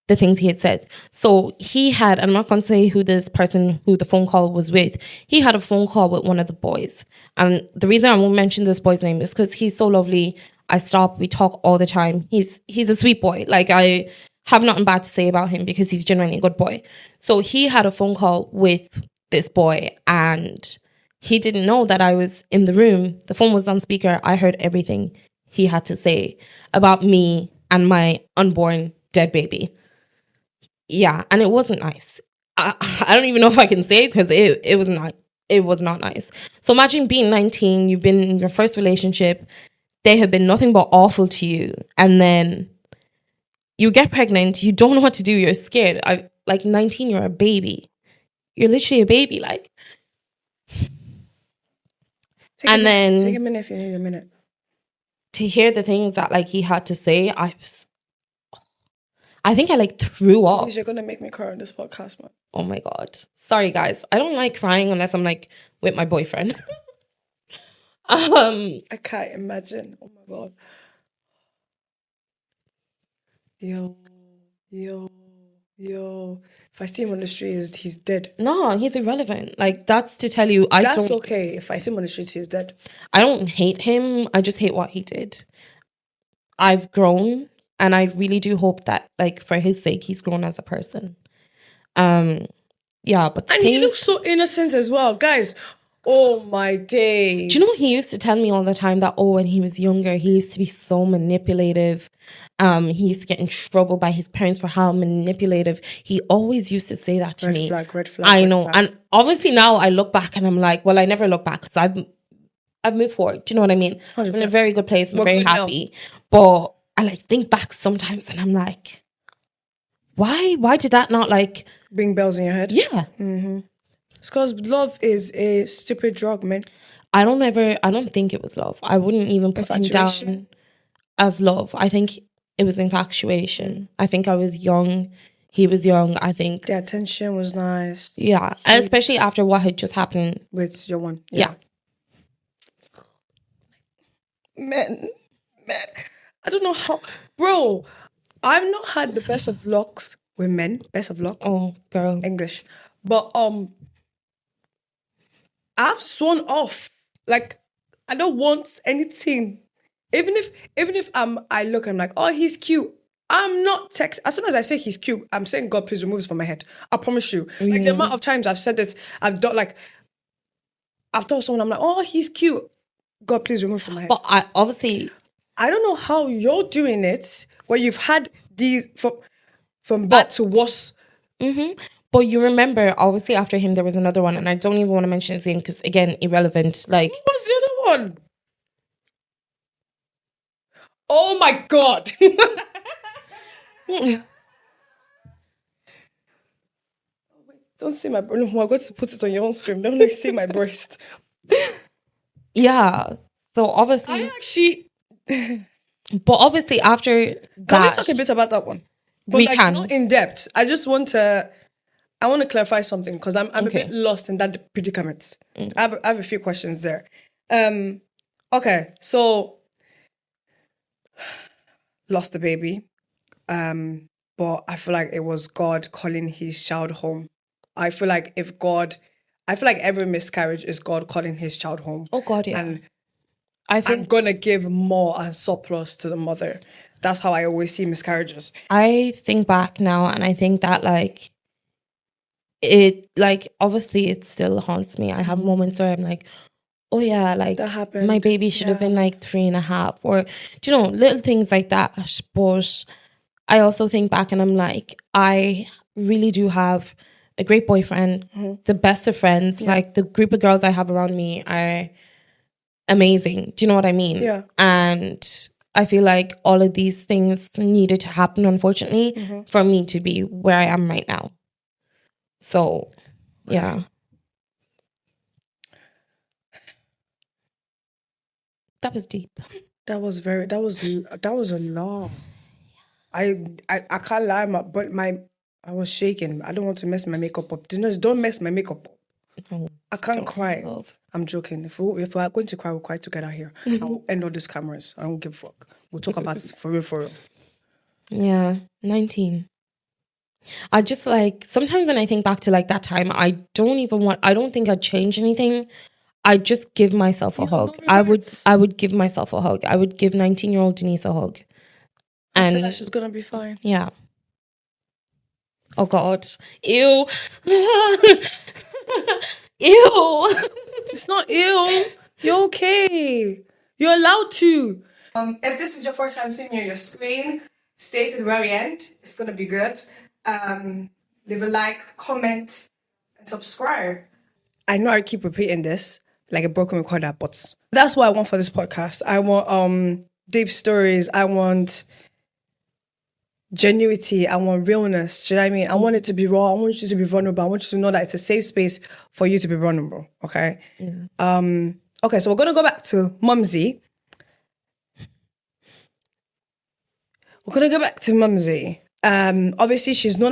the things he had said. So he had, I'm not going to say who this person, who the phone call was with, he had a phone call with one of the boys. And the reason I won't mention this boy's name is because he's so lovely. I stop, we talk all the time. He's a sweet boy. Like, I have nothing bad to say about him because he's genuinely a good boy. So he had a phone call with this boy, and he didn't know that I was in the room. The phone was on speaker. I heard everything he had to say about me and my unborn dead baby. Yeah, and it wasn't nice. I don't even know if I can say it because it was not nice. So imagine being 19, you've been in your first relationship, they have been nothing but awful to you, and then you get pregnant, you don't know what to do, you're scared. Like 19, you're a baby. You're literally a baby, like. Take a minute if you need a minute. To hear the things that like he had to say, I think I like threw up. Denise, you're gonna make me cry on this podcast, man. Oh my God. Sorry guys. I don't like crying unless I'm like with my boyfriend. I can't imagine. Oh my God. Yo. If I see him on the street, he's dead. No, he's irrelevant. Like, that's to tell you, That's okay. If I see him on the street, he's dead. I don't hate him. I just hate what he did. I've grown, and I really do hope that, like, for his sake, he's grown as a person. Yeah, but he looks so innocent as well, guys. Oh my days. Do you know what he used to tell me all the time? That, when he was younger, he used to be so manipulative. He used to get in trouble by his parents for how manipulative. He always used to say that to me. Red flag. I know. And obviously now I look back and I'm like, well, I never look back because I've moved forward. Do you know what I mean? 100%. I'm in a very good place. I'm very happy. But I like think back sometimes and I'm like, why did that not like ring bells in your head? Yeah. Mm-hmm. It's because love is a stupid drug, man. I don't think it was love. I wouldn't even put him down as love. I think it was infatuation. I think I was young. He was young. I think the attention was nice. Yeah. Especially after what had just happened with your one. Yeah. Man. I don't know how. Bro, I've not had the best of lucks with men. Best of luck. Oh, girl. English. But I've sworn off. Like, I don't want anything. Even if I look, I'm like, oh, he's cute. I'm not text. As soon as I say he's cute, I'm saying, God, please remove this from my head. I promise you. Mm-hmm. Like, the amount of times I've said this, I've done like, I've told someone, I'm like, oh, he's cute. God, please remove it from my head. But I don't know how you're doing it, where you've had these from bad to worse. Mm-hmm. But you remember, obviously, after him, there was another one, and I don't even want to mention his name because, again, irrelevant. Like, what's the other one? Oh my God! Don't see my breast. No, I'm going to put it on your own screen. Don't like see my breast. Yeah. So obviously, but obviously after that, can we talk a bit about that one? But we can. Not in depth. I just want to. I want to clarify something because I'm a bit lost in that predicament. I have a few questions there. Okay, so lost the baby, but I feel like it was God calling his child home. I feel like every miscarriage is God calling his child home. Oh God, yeah. And I'm gonna give more and surplus to the mother. That's how I always see miscarriages. I think back now and I think that like it like obviously it still haunts me. I have moments where I'm like, oh yeah, like that happened. My baby should have been like 3.5, or do you know, little things like that. But I also think back and I'm like, I really do have a great boyfriend, the best of friends. Yeah. Like the group of girls I have around me are amazing. Do you know what I mean? Yeah. And I feel like all of these things needed to happen, unfortunately, for me to be where I am right now. So, yeah. That was deep. That was a lot. I can't lie, I was shaking. I don't want to mess my makeup up. Denise, don't mess my makeup up. No, I can't cry. love. I'm joking. If we're going to cry, we'll cry together here. And we'll end all these cameras. I don't give a fuck. We'll talk about it for real. Yeah, 19. I just like, sometimes when I think back to like that time, I don't think I'd change anything. I just give myself a hug. I would give myself a hug. I would give 19-year-old Denise a hug. And that she's gonna be fine. Yeah. Oh God. Ew. Ew. It's not ew. You're okay. You're allowed to. If this is your first time seeing me on your screen, stay to the very end. It's gonna be good. Leave a like, comment, and subscribe. I know I keep repeating this like a broken recorder, but that's what I want for this podcast. I want deep stories. I want genuinity. I want realness. Do you know what I mean? I want it to be raw. I want you to be vulnerable. I want you to know that it's a safe space for you to be vulnerable. Okay. Okay. So we're gonna go back to Mumsy. Obviously, she knew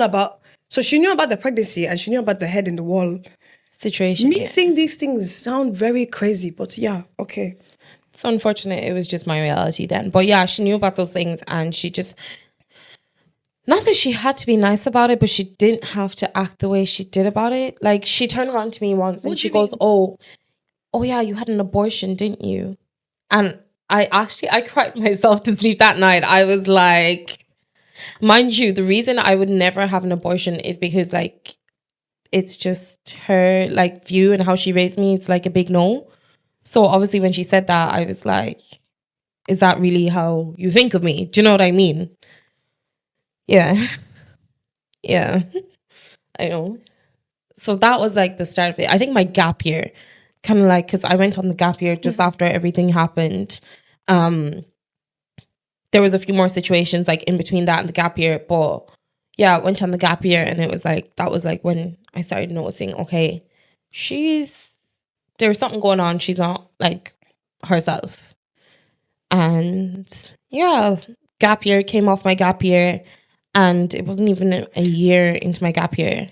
about the pregnancy and she knew about the head in the wall situation. Me saying these things sound very crazy, but yeah, okay. It's unfortunate. It was just my reality then. But yeah, she knew about those things and she just, not that she had to be nice about it, but she didn't have to act the way she did about it. Like, she turned around to me once and she goes, oh yeah, you had an abortion, didn't you? And I cried myself to sleep that night. I was like, mind you, the reason I would never have an abortion is because like, it's just her like view and how she raised me. It's like a big no. So obviously when she said that, I was like, is that really how you think of me? Do you know what I mean? Yeah. Yeah. I know. So that was like the start of it. I think my gap year, kind of like, because I went on the gap year just after everything happened. There was a few more situations like in between that and the gap year, but yeah, I went on the gap year and it was like, that was like when I started noticing, okay, there's something going on. She's not like herself. And yeah, gap year, came off my gap year and it wasn't even a year into my gap year.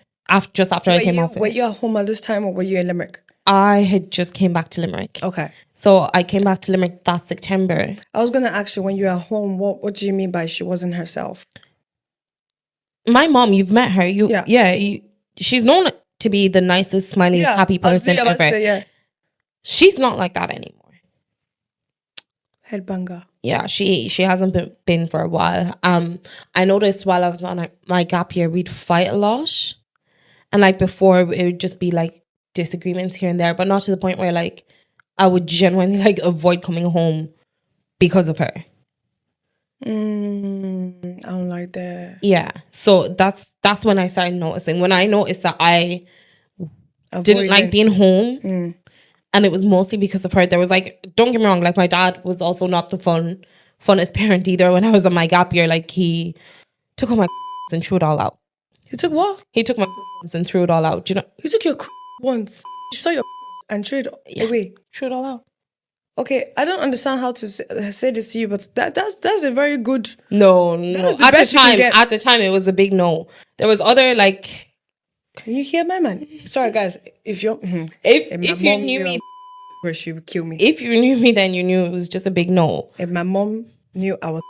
Just after I came off it. Were you at home at this time or were you in Limerick? I had just came back to Limerick. Okay. So I came back to Limerick that September. I was going to ask you, when you were at home, what do you mean by she wasn't herself? My mom, you've met her. She's known to be the nicest, smiliest, happy person ever. She's not like that anymore. Headbanger. Yeah, she hasn't been for a while. I noticed while I was on my gap year, we'd fight a lot. And like before, it would just be like disagreements here and there, but not to the point where like I would genuinely like avoid coming home because of her. I don't like that. Yeah. So that's when I started noticing. When I noticed that I didn't like being home, and it was mostly because of her. There was like, don't get me wrong, like my dad was also not the funnest parent either. When I was on my gap year, like he took all my and threw it all out. He took what? He took my and threw it all out. Do you know? He took your once. You saw your and threw it away. Threw it all out. Okay, I don't understand how to say this to you, but that's a very good. No. At the time, it was a big no. There was other like. Can you hear my man? Sorry, guys. If you knew me, where she would kill me. If you knew me, then you knew it was just a big no. If my mom knew I was,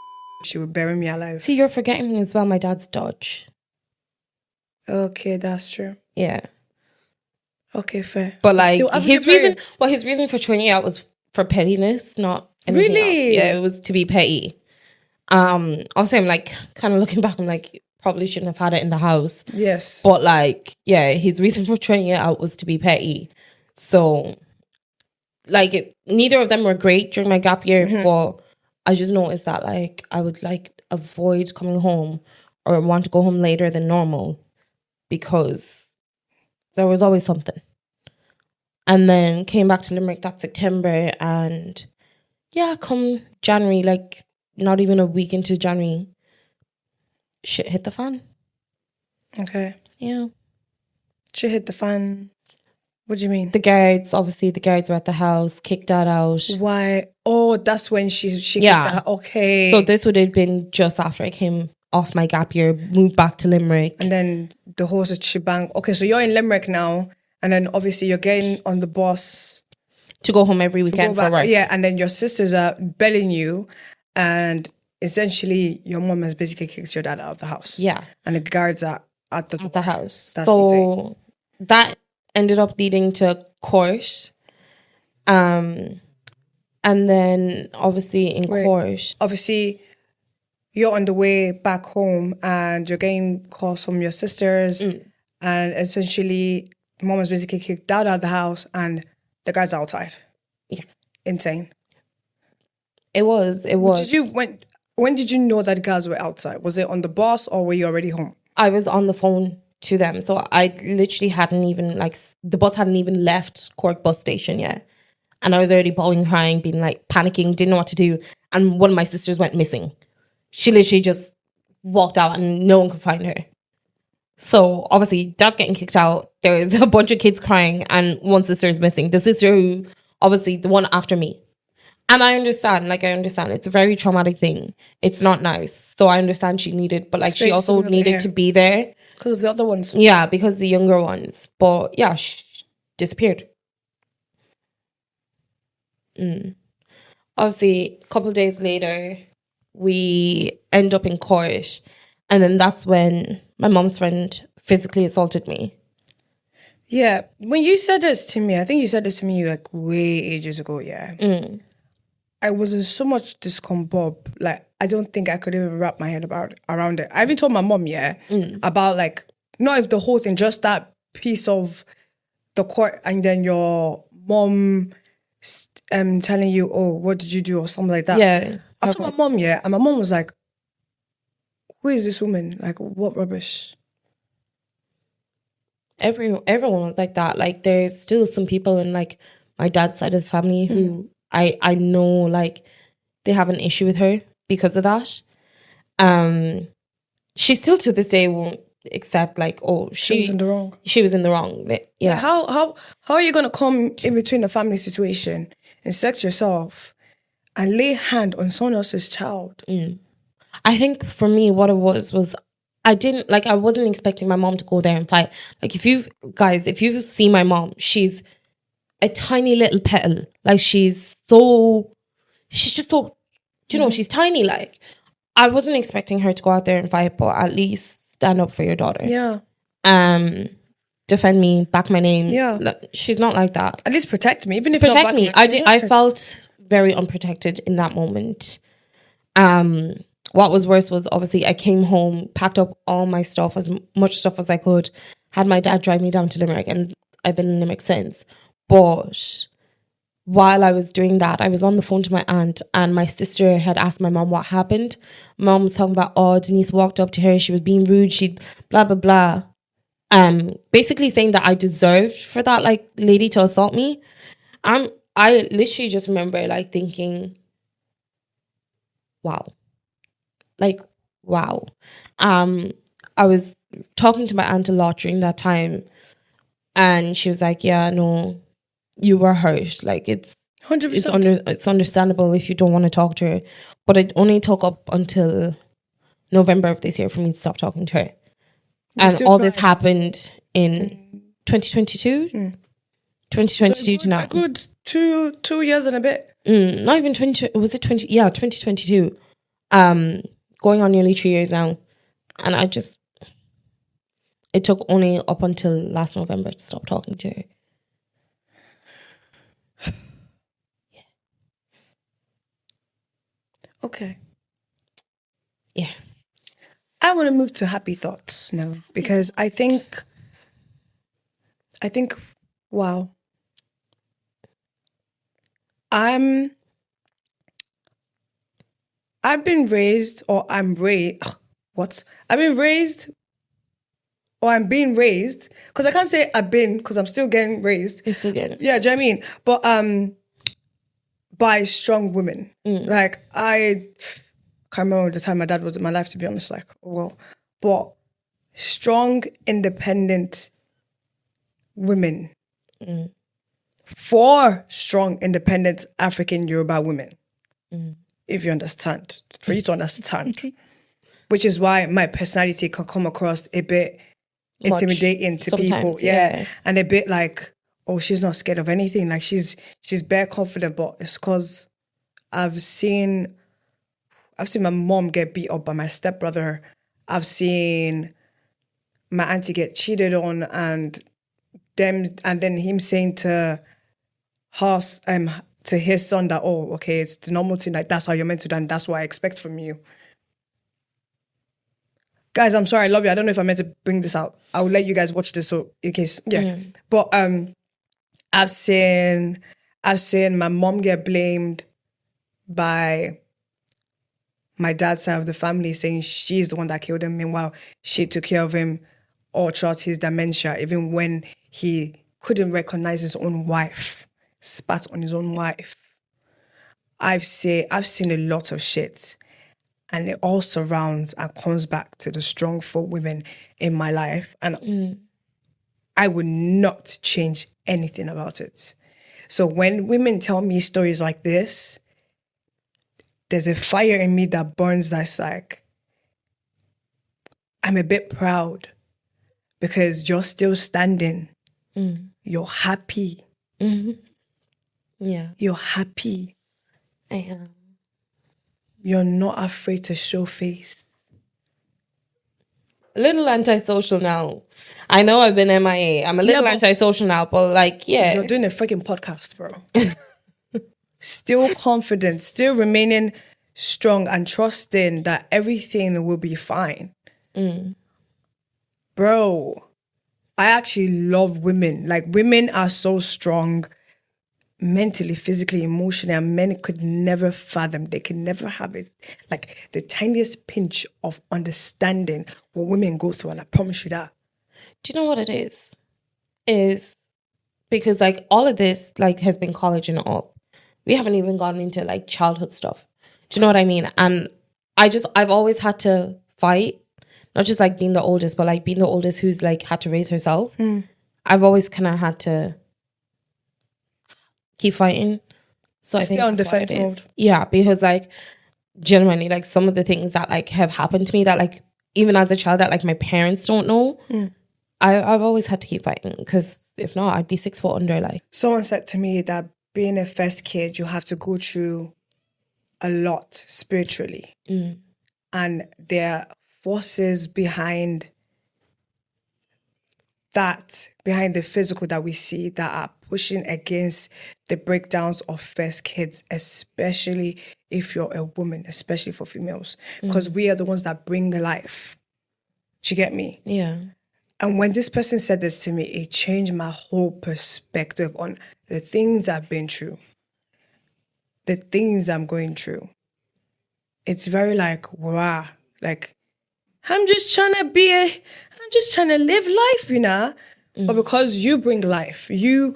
she would bury me alive. See, you're forgetting as well. My dad's Dutch. Okay, that's true. Yeah. Okay, fair. But like his reason for throwing it out was for pettiness, not anything else. Yeah, it was to be petty. Obviously I'm like kind of looking back, I'm like, probably shouldn't have had it in the house. Yes. But like, yeah, his reason for throwing it out was to be petty. So like neither of them were great during my gap year, but I just noticed that like I would like avoid coming home or want to go home later than normal because there was always something. And then came back to Limerick that September, and yeah, come January, like not even a week into January, shit hit the fan. Okay. Yeah. Shit hit the fan. What do you mean? The guards were at the house, kicked Dad out. Why? Oh, that's when she Yeah. kicked her. Okay. So this would have been just after I came off my gap year, moved back to Limerick. And then the whole shebang. Okay, so you're in Limerick now, and then obviously you're getting on the bus to go home every weekend for work. Yeah, and then your sisters are belling you, and essentially your mom has basically kicked your dad out of the house. Yeah. And the guards are at the house. That's so that ended up leading to court. And then obviously in court. Obviously you're on the way back home and you're getting calls from your sisters, and essentially mom has basically kicked dad out of the house and the guys are outside. Yeah. Insane. It was. When did you know that guys were outside? Was it on the bus or were you already home? I was on the phone to them. So I literally hadn't even, the bus hadn't even left Cork bus station yet. And I was already bawling, crying, being panicking, didn't know what to do. And one of my sisters went missing. She literally just walked out and no one could find her. So obviously Dad's getting kicked out. There is a bunch of kids crying and one sister is missing. The sister who, obviously the one after me. And I understand. It's a very traumatic thing. It's not nice. So I understand she needed, but she also needed to be there. Because of the other ones. Yeah, because the younger ones. But yeah, she disappeared. Obviously, a couple of days later, we end up in court. And then that's when my mom's friend physically assaulted me. Yeah. When you said this to me, I think you said this to me way ages ago, yeah. I was in so much discombob. I don't think I could even wrap my head around it. I even told my mom, about not the whole thing, just that piece of the court and then your mom telling you, oh, what did you do or something like that. Yeah. I told my mom, and my mom was like, who is this woman? What rubbish? Everyone was like that. There's still some people in my dad's side of the family who I know they have an issue with her because of that. She still to this day won't accept she was in the wrong. She was in the wrong. Yeah. How are you gonna come in between a family situation, insect yourself, and lay hand on someone else's child? I think for me what it was I wasn't expecting my mom to go there and fight. If you see my mom, she's a tiny little petal. She's just so, she's tiny. I wasn't expecting her to go out there and fight, but at least stand up for your daughter. Yeah. Defend me, back my name. Yeah. She's not like that. At least protect me, even if protect not me. I felt very unprotected in that moment. What was worse was obviously I came home, packed up all my stuff, as much stuff as I could, had my dad drive me down to Limerick, and I've been in Limerick since. But while I was doing that, I was on the phone to my aunt, and my sister had asked my mom what happened. Mom was talking about, oh, Denise walked up to her, she was being rude, she blah, blah, blah. Basically saying that I deserved for that lady to assault me. I literally just remember thinking, wow. Wow. I was talking to my aunt a lot during that time, and she was like, yeah, no, you were hurt. It's 100%. It's understandable if you don't want to talk to her. But it only took up until November of this year for me to stop talking to her. And all this happened in 2022? 2022 to now. A good 2 years and a bit. Not even 20, was it 20? Yeah, 2022. Going on nearly 3 years now. And it took only up until last November to stop talking to her. Yeah. Okay. Yeah. I want to move to happy thoughts now because I think, wow. I've been raised, or I'm raised. What? I've been raised, or I'm being raised. Because I can't say I've been, because I'm still getting raised. You're still getting. Yeah, do you know what I mean? But by strong women. can't remember the time my dad was in my life, to be honest. Like, well, but strong, independent women. 4 strong, independent African Yoruba women. If you understand, for you to understand. Which is why my personality can come across a bit intimidating to people. Yeah. And a bit like, oh, she's not scared of anything. Like she's bare confident, but it's because I've seen my mom get beat up by my stepbrother. I've seen my auntie get cheated on, and then him saying to his son that, oh, okay, it's the normal thing, like that's how you're meant to do, and that's what I expect from you. Guys, I'm sorry, I love you. I don't know if I meant to bring this out. I'll let you guys watch this, so in case, yeah. But I've seen my mom get blamed by my dad's side of the family, saying she's the one that killed him. Meanwhile, she took care of him all throughout his dementia, even when he couldn't recognize his own wife, spat on his own wife. I've seen a lot of shit. And it all surrounds and comes back to the strong 4 women in my life. And I would not change anything about it. So when women tell me stories like this, there's a fire in me that burns that's like, I'm a bit proud because you're still standing. You're happy. Yeah. You're happy. I am. You're not afraid to show face. A little antisocial now. I know I've been MIA. I'm a little antisocial now, but like, yeah. You're doing a freaking podcast, bro. Still confident, still remaining strong and trusting that everything will be fine. Bro, I actually love women. Like, women are so strong mentally, physically, emotionally, and men could never fathom. They can never have it, like the tiniest pinch of understanding what women go through, and I promise you that. Do you know what it is? Is because like all of this like has been college and all. We haven't even gone into like childhood stuff. Do you know what I mean? And I've always had to fight, not just like being the oldest, but like being the oldest who's like had to raise herself. I've always kind of had to keep fighting. So I think on defense mode. Yeah, because like genuinely, like some of the things that like have happened to me that like even as a child that like my parents don't know, I've always had to keep fighting, because if not, I'd be 6 foot under. Like someone said to me that being a first kid, you have to go through a lot spiritually, and there are forces behind that, behind the physical that we see, that are pushing against the breakdowns of first kids, especially if you're a woman, especially for females, because we are the ones that bring life. Do you get me? Yeah. And when this person said this to me, it changed my whole perspective on the things I've been through, the things I'm going through. It's very like, wow, like, I'm just trying to live life, you know? But because you bring life, I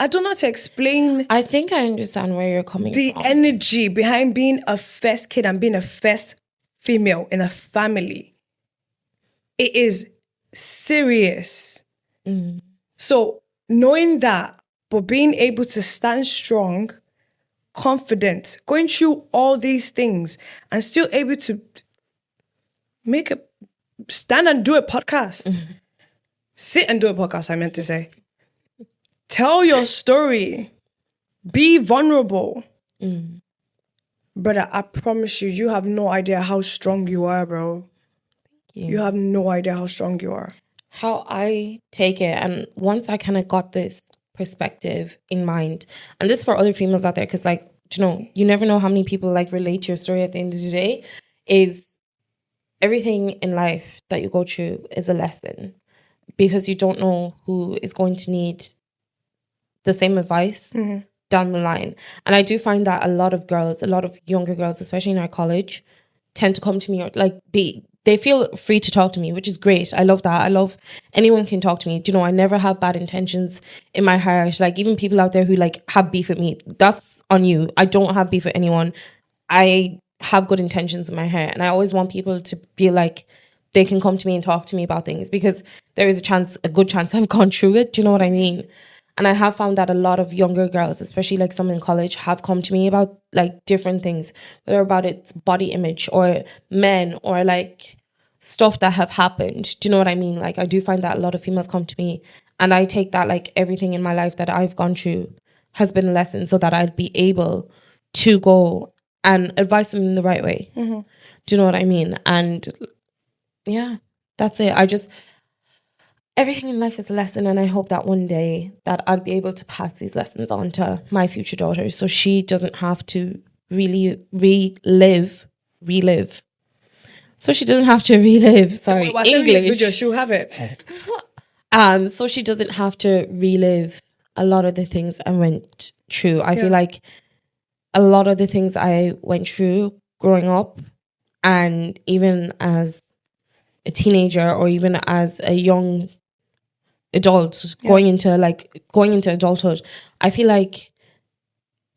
don't know how to explain. I think I understand where you're coming from. The energy behind being a first kid and being a first female in a family. It is serious. So knowing that, but being able to stand strong, confident, going through all these things and still able to stand and do a podcast. Sit and do a podcast, I meant to say. Tell your story. Be vulnerable. Brother, I promise you, you have no idea how strong you are, bro. You have no idea how strong you are. How I take it, and once I kind of got this perspective in mind, and this is for other females out there, because like, you know, you never know how many people like relate to your story at the end of the day, is everything in life that you go through is a lesson, because you don't know who is going to need the same advice down the line. And I do find that a lot of younger girls, especially in our college, tend to come to me or like they feel free to talk to me, which is great. I love that. I love anyone can talk to me. Do you know, I never have bad intentions in my heart. Like, even people out there who like have beef with me, that's on you. I don't have beef with anyone. I have good intentions in my heart, and I always want people to feel like they can come to me and talk to me about things, because there is a good chance I've gone through it. Do you know what I mean? And I have found that a lot of younger girls, especially like some in college, have come to me about like different things, whether about its body image or men or like stuff that have happened. Do you know what I mean? Like, I do find that a lot of females come to me, and I take that like everything in my life that I've gone through has been a lesson, so that I'd be able to go and advise them in the right way. Mm-hmm. Do you know what I mean? And yeah, that's it. Everything in life is a lesson, and I hope that one day that I'll be able to pass these lessons on to my future daughter, so she doesn't have to really relive. So she doesn't have to relive. Sorry, English. Video, she'll have it. So she doesn't have to relive a lot of the things I went through. I feel like a lot of the things I went through growing up, and even as a teenager or even as a young adult going into adulthood, I feel like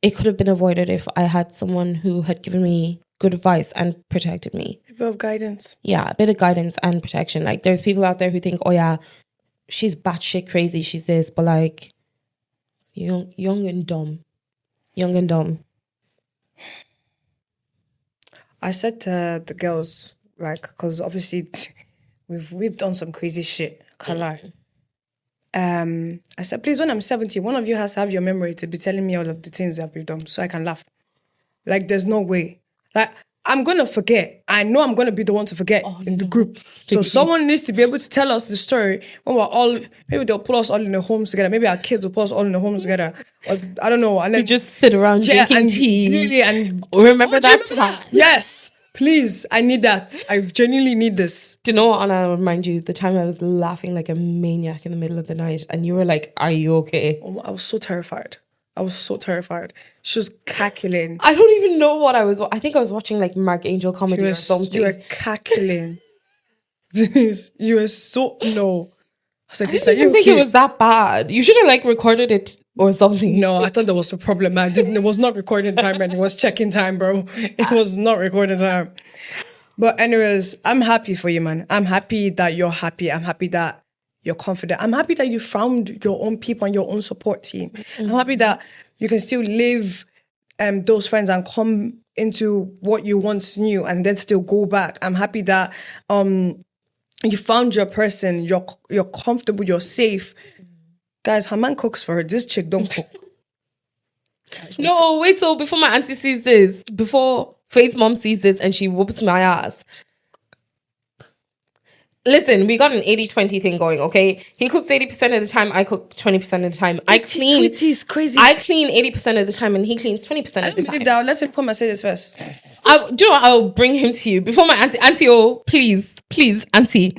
it could have been avoided if I had someone who had given me good advice and protected me. A bit of guidance. Yeah, a bit of guidance and protection. Like, there's people out there who think, oh yeah, she's batshit crazy, she's this, but like, young and dumb. I said to the girls, like, because obviously we've done some crazy shit, can't lie. I said, please, when I'm 70, one of you has to have your memory to be telling me all of the things that we've done, so I can laugh. Like, there's no way. Like, I'm gonna forget. I know I'm gonna be the one to forget in the group. So someone needs to be able to tell us the story when we're all. Maybe they'll pull us all in the homes together. Maybe our kids will pull us all in the homes together. Or, I don't know. And then you just sit around drinking tea. Really, and remember that time? Yes. Please, I need that. I genuinely need this. Do you know what? And I'll remind you the time I was laughing like a maniac in the middle of the night, and you were like, "Are you okay?" Oh, I was so terrified. She was cackling. I don't even know what I was. I think I was watching like Mark Angel comedy or something. You were cackling. Denise, you were so no. I was like, I didn't even think it was that bad. You should have like recorded it or something. No, I thought there was a problem. It was not recording time, and it was checking time, bro. It was not recording time. But anyways, I'm happy for you, man. I'm happy that you're happy. I'm happy that you're confident. I'm happy that you found your own people and your own support team. Mm-hmm. I'm happy that you can still live those friends and come into what you once knew and then still go back. I'm happy that you found your person. You're comfortable. You're safe. Guys, her man cooks for her. This chick don't cook. No, wait till before my auntie sees this. Before Faith's mom sees this and she whoops my ass. Listen, we got an 80-20 thing going, okay? He cooks 80% of the time, I cook 20% of the time. I clean. It is crazy. I clean 80% of the time and he cleans 20% of the time. I don't believe that. Let him come and say this first. Do you know what? I'll bring him to you. Before my auntie. Auntie, oh, please, auntie.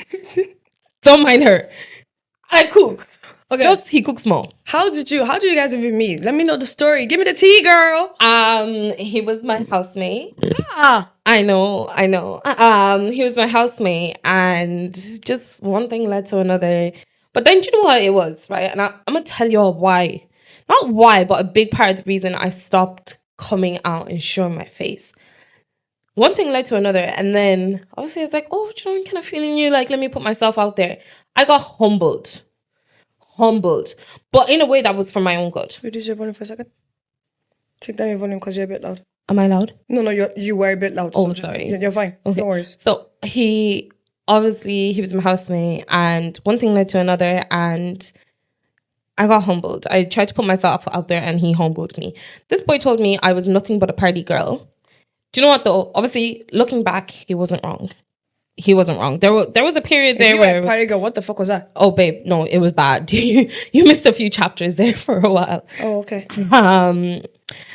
Don't mind her. I cook. Okay. Just he cooks more. How did you guys even meet? Let me know the story. Give me the tea, girl. He was my housemate. Ah. I know. He was my housemate, and just one thing led to another. But then, do you know what it was, right? And I'm gonna tell you all why. Not why, but a big part of the reason I stopped coming out and showing my face. One thing led to another, and then obviously I was like, oh, do you know, I'm kind of feeling you. Like, let me put myself out there. I got humbled, but in a way that was for my own good. Reduce your volume for a second. Take down your volume because you're a bit loud. Am I loud? No, you were a bit loud. Oh, sorry. You're fine. Okay. No worries. So he was my housemate, and one thing led to another, and I got humbled. I tried to put myself out there, and he humbled me. This boy told me I was nothing but a party girl. Do you know what though? Obviously, looking back, he wasn't wrong. There was a period there where party girl. What the fuck was that? Oh, babe, no, it was bad. You missed a few chapters there for a while. Oh, okay.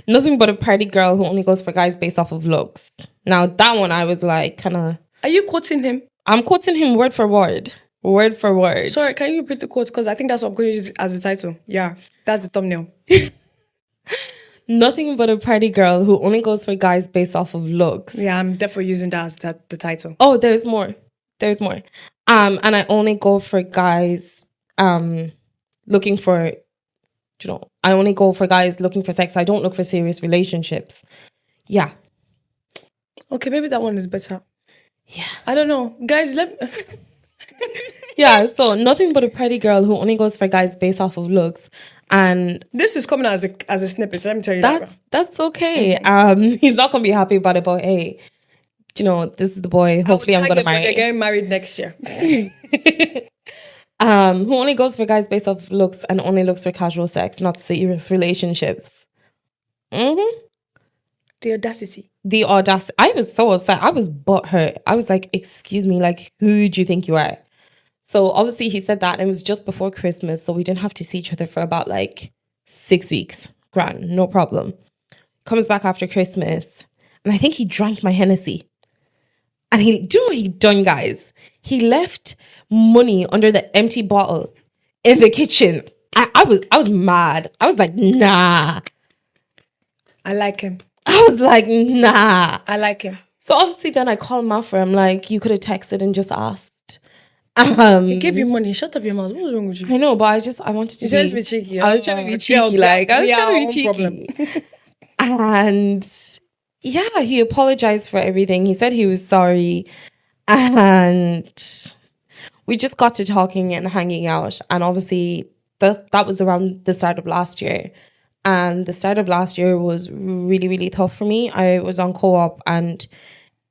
Nothing but a party girl who only goes for guys based off of looks. Now that one, I was like, kind of. Are you quoting him? I'm quoting him word for word. Sorry, can you repeat the quote? Because I think that's what I'm going to use as the title. Yeah, that's the thumbnail. Nothing but a party girl who only goes for guys based off of looks. Yeah, I'm definitely using that as the title. Oh, there's more. There's more. And I only go for guys looking for, I only go for guys looking for sex. I don't look for serious relationships. Yeah. Okay, maybe that one is better. Yeah. I don't know. Guys, Yeah, so nothing but a pretty girl who only goes for guys based off of looks. And this is coming as a snippet, so let me tell you that's okay. He's not gonna be happy about it, but hey, this is the boy. Hopefully I'm gonna marry. They're getting married next year. Who only goes for guys based off looks and only looks for casual sex, not serious relationships. The audacity. The audacity. I was so upset. I was butthurt. I was like, excuse me, like, who do you think you are? So obviously he said that, and it was just before Christmas, so we didn't have to see each other for about like 6 weeks. Grand, no problem. Comes back after Christmas, and I think he drank my Hennessy. And do you know what he done, guys? He left money under the empty bottle in the kitchen. I was mad. I was like, nah. I like him. I was like, nah. I like him. So obviously then I called him out for him, like, you could have texted and just asked. He gave you money. Shut up your mouth. What's wrong with you? I know, but I wanted to be cheeky. I was trying to be cheeky. I was trying to be cheeky. And yeah, he apologized for everything. He said he was sorry. And we just got to talking and hanging out. And obviously that was around the start of last year. And the start of last year was really, really tough for me. I was on co-op, and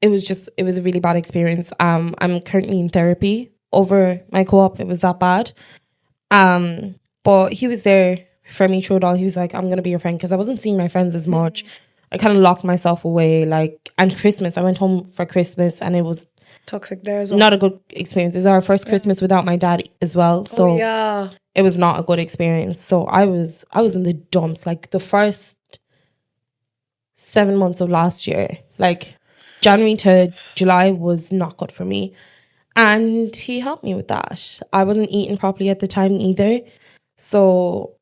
it was a really bad experience. I'm currently in therapy over my co-op. It was that bad. But he was there for me through it all. He was like, I'm going to be your friend, because I wasn't seeing my friends as much. I kind of locked myself away. And Christmas, I went home for Christmas, and it was toxic there as well. Not a good experience. It was our first Christmas without my dad as well. So yeah. It was not a good experience. So I was in the dumps. Like the first 7 months of last year, like January to July, was not good for me. And he helped me with that. I wasn't eating properly at the time either. So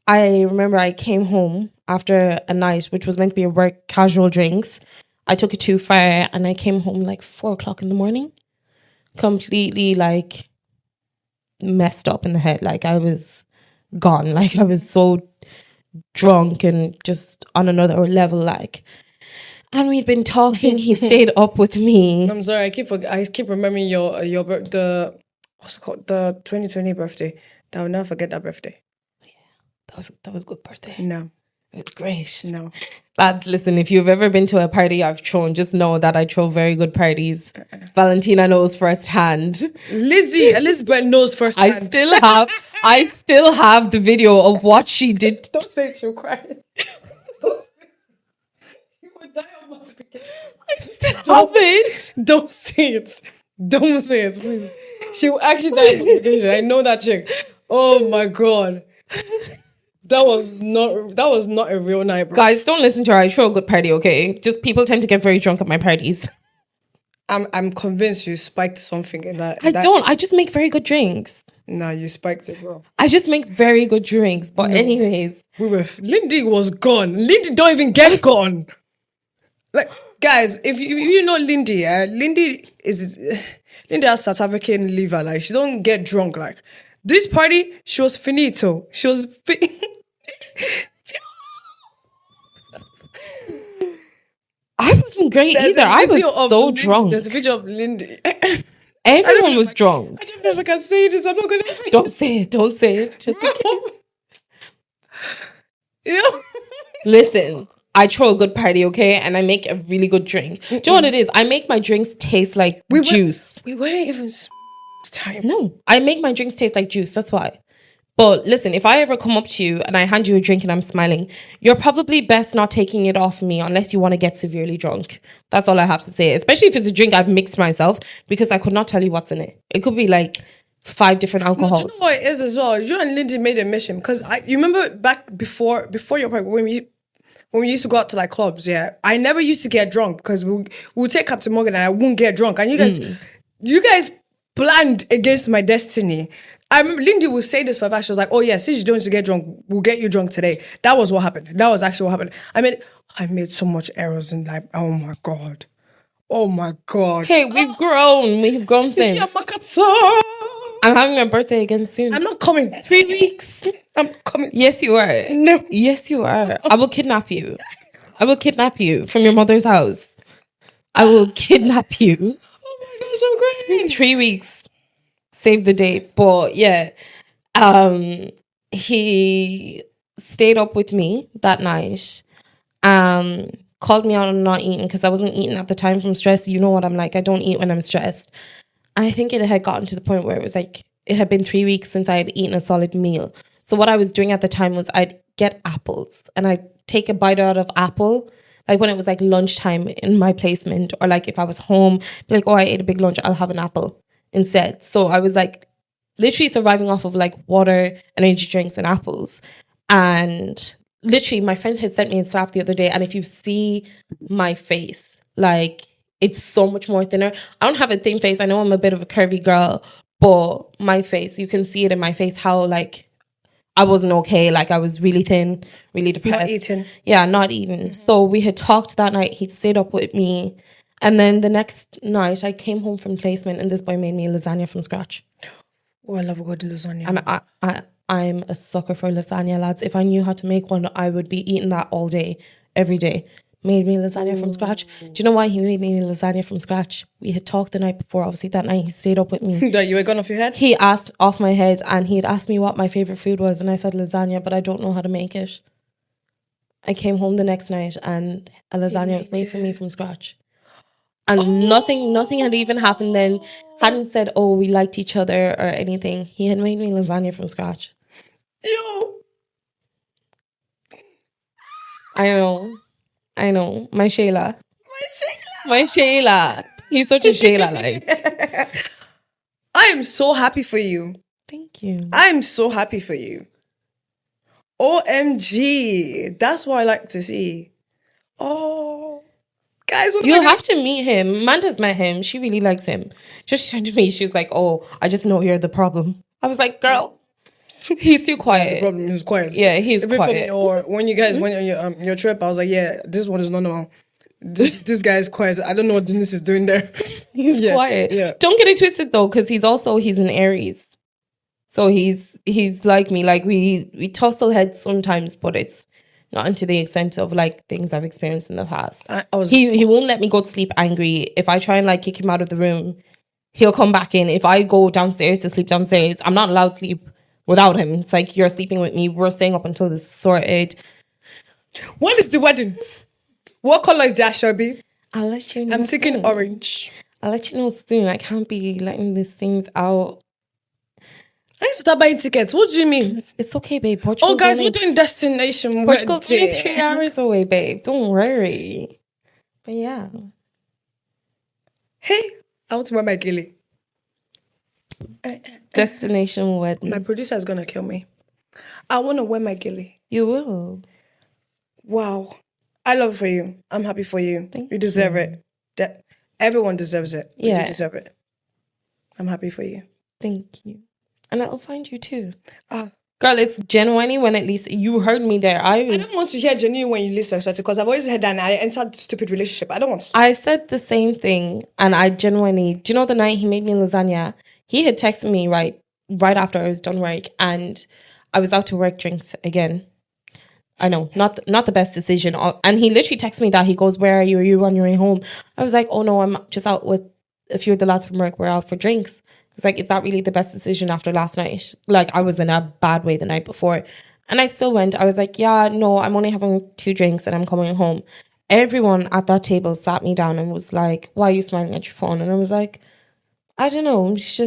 I remember I came home after a night, which was meant to be a work casual drinks. I took it too far, and I came home like 4 o'clock in the morning, completely like messed up in the head. Like I was gone. Like I was so drunk and just on another level. Like, and we'd been talking. He stayed up with me. I'm sorry. I keep remembering your the what's it called, the 2020 birthday. I will never forget that birthday. Yeah, that was a good birthday. No. It was great. No. Lads, listen, if you've ever been to a party I've thrown, just know that I throw very good parties. Valentina knows firsthand. Elizabeth knows firsthand. I still have the video of what she did. Don't say it, she'll cry. You will die of multiplication. I still have it. Don't say it. Don't say it, please. She will actually die of multiplication. I know that chick. Oh my God. That was not a real night, bro. Guys, don't listen to her. I throw a good party, okay? Just people tend to get very drunk at my parties. I'm convinced you spiked something in that. I don't. I just make very good drinks. No, you spiked it, bro. I just make very good drinks. But anyways. Lindy was gone. Lindy don't even get gone. Like, guys, if you know Lindy, Lindy has South African liver. Like, she don't get drunk. Like, this party, she was finito. She was I wasn't great either. I was so drunk. There's a video of Lindy. Everyone was drunk. I don't know if I can say this. I'm not going to say Don't say it. Don't say it. Just in case. Yeah. Listen, I throw a good party, okay? And I make a really good drink. Do you know what it is? I make my drinks taste like juice. We weren't even time. No, I make my drinks taste like juice. That's why. But listen, if I ever come up to you and I hand you a drink and I'm smiling, you're probably best not taking it off me unless you want to get severely drunk. That's all I have to say. Especially if it's a drink I've mixed myself, because I could not tell you what's in it. It could be like 5 different alcohols. No, do you know what it is as well? You and Lindy made a mission, because you remember back before your party, when we used to go out to like clubs, yeah, I never used to get drunk because we'll take Captain Morgan and I won't get drunk. And you guys planned against my destiny. I remember Lindy would say this for a fact. She was like, "Oh yeah, since you're going to get drunk, we'll get you drunk today." That was what happened. That was actually what happened. I made so much errors in life. Oh my god. Oh my god. Hey, we've grown. We've grown since. Yamakata. I'm having my birthday again soon. I'm not coming. 3 weeks. I'm coming. Yes, you are. No. Yes, you are. I will kidnap you. I will kidnap you from your mother's house. I will kidnap you. Oh my gosh, so great. 3 weeks. Save the date. But yeah, he stayed up with me that night. Called me out on not eating because I wasn't eating at the time from stress. You know what I'm like. I don't eat when I'm stressed. And I think it had gotten to the point where it was like, it had been 3 weeks since I had eaten a solid meal. So what I was doing at the time was I'd get apples and I'd take a bite out of apple. Like when it was like lunchtime in my placement, or like if I was home, be like, oh, I ate a big lunch, I'll have an apple instead. So I was like literally surviving off of like water, energy drinks and apples. And literally my friend had sent me a snap the other day, and if you see my face, like it's so much more thinner. I don't have a thin face. I know I'm a bit of a curvy girl, but my face, you can see it in my face how like I wasn't okay. Like I was really thin, really depressed. Not eating. Yeah, not eating. So we had talked that night. He'd stayed up with me. And then the next night I came home from placement and this boy made me lasagna from scratch. Oh, I love a good lasagna. And I'm a sucker for lasagna, lads. If I knew how to make one, I would be eating that all day, every day. Made me lasagna from scratch. Do you know why he made me lasagna from scratch? We had talked the night before. Obviously, that night he stayed up with me. That you were gone off your head? He asked off my head, and he had asked me what my favorite food was, and I said lasagna, but I don't know how to make it. I came home the next night, and a lasagna was made for me from scratch. And nothing had even happened then. Hadn't said, oh, we liked each other or anything. He had made me lasagna from scratch. Yo. I know. My Shayla. He's such a Shayla, like. I am so happy for you. Thank you. I'm so happy for you. OMG. That's what I like to see. Oh. Guys, you'll have to meet him. Manda's met him. She really likes him. Just said to me, she was like, oh, I just know you're the problem. I was like, girl, he's too quiet. The problem is quiet. Yeah, he's quiet. Or when you guys went on your trip, I was like, yeah, this one is not normal. This guy is quiet. I don't know what Denise is doing there. He's quiet. Yeah. Don't get it twisted though, because he's an Aries. So he's like me. Like we tussle heads sometimes, but it's not to the extent of like things I've experienced in the past. He won't let me go to sleep angry. If I try and like kick him out of the room, he'll come back in. If I go downstairs to sleep downstairs, I'm not allowed to sleep without him. It's like, you're sleeping with me. We're staying up until this is sorted. When is the wedding? What color is that, Shelby? I'll let you know. I'm thinking orange. I'll let you know soon. I can't be letting these things out. I need to start buying tickets. What do you mean? It's okay, babe. Portugal's guys, we're doing destination. Portugal's only 3 hours away, babe. Don't worry. But yeah. Hey, I want to wear my gilly. Destination wedding. My producer is gonna kill me. I want to wear my gilly. You will. Wow. I love it for you. I'm happy for you. You deserve it. Everyone deserves it. Yeah. You deserve it. I'm happy for you. Thank you. And I'll find you too. Girl, it's genuinely when at least you heard me there. I don't want to hear genuine when you least perspective, because I've always heard that and I entered stupid relationship. I don't want to. I said the same thing, and I genuinely, do you know the night he made me lasagna? He had texted me right after I was done work, and I was out to work drinks again. I know, not the best decision. And he literally texted me that. He goes, where are you? Are you on your way home? I was like, oh no, I'm just out with a few of the lads from work. We're out for drinks. I was like, is that really the best decision after last night? Like, I was in a bad way the night before. And I still went. I was like, yeah, no, I'm only having 2 drinks and I'm coming home. Everyone at that table sat me down and was like, why are you smiling at your phone? And I was like, I don't know. It's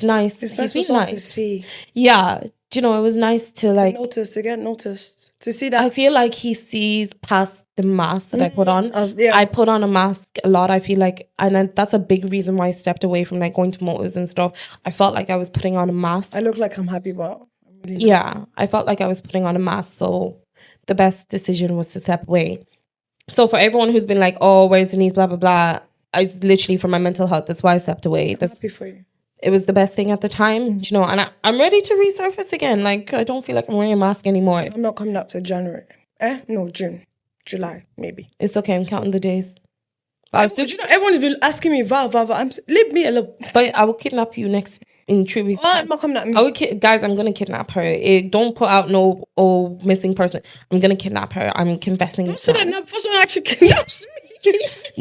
nice. It's nice for someone to see. Yeah. Do you know, it was nice to like... to get noticed. To see that. I feel like he sees past the mask that I put on. I put on a mask a lot, I feel like. And that's a big reason why I stepped away from like going to motos and stuff. I felt like I was putting on a mask. I look like I'm happy, but... Yeah. I felt like I was putting on a mask. So the best decision was to step away. So for everyone who's been like, oh, where's Denise, blah, blah, blah. It's literally for my mental health. That's why I stepped away. I'm happy for you. it was the best thing at the time, you know, and I'm ready to resurface again. Like, I don't feel like I'm wearing a mask anymore. I'm not coming out till January. No, June. July, maybe. It's okay, I'm counting the days. But you know, everyone's been asking me, Val, leave me alone. But I will kidnap you in 3 weeks. Oh, I'm not coming at me. Guys, I'm gonna kidnap her. Don't put out no missing person. I'm gonna kidnap her. I'm confessing. Don't say that now before someone actually kidnaps me.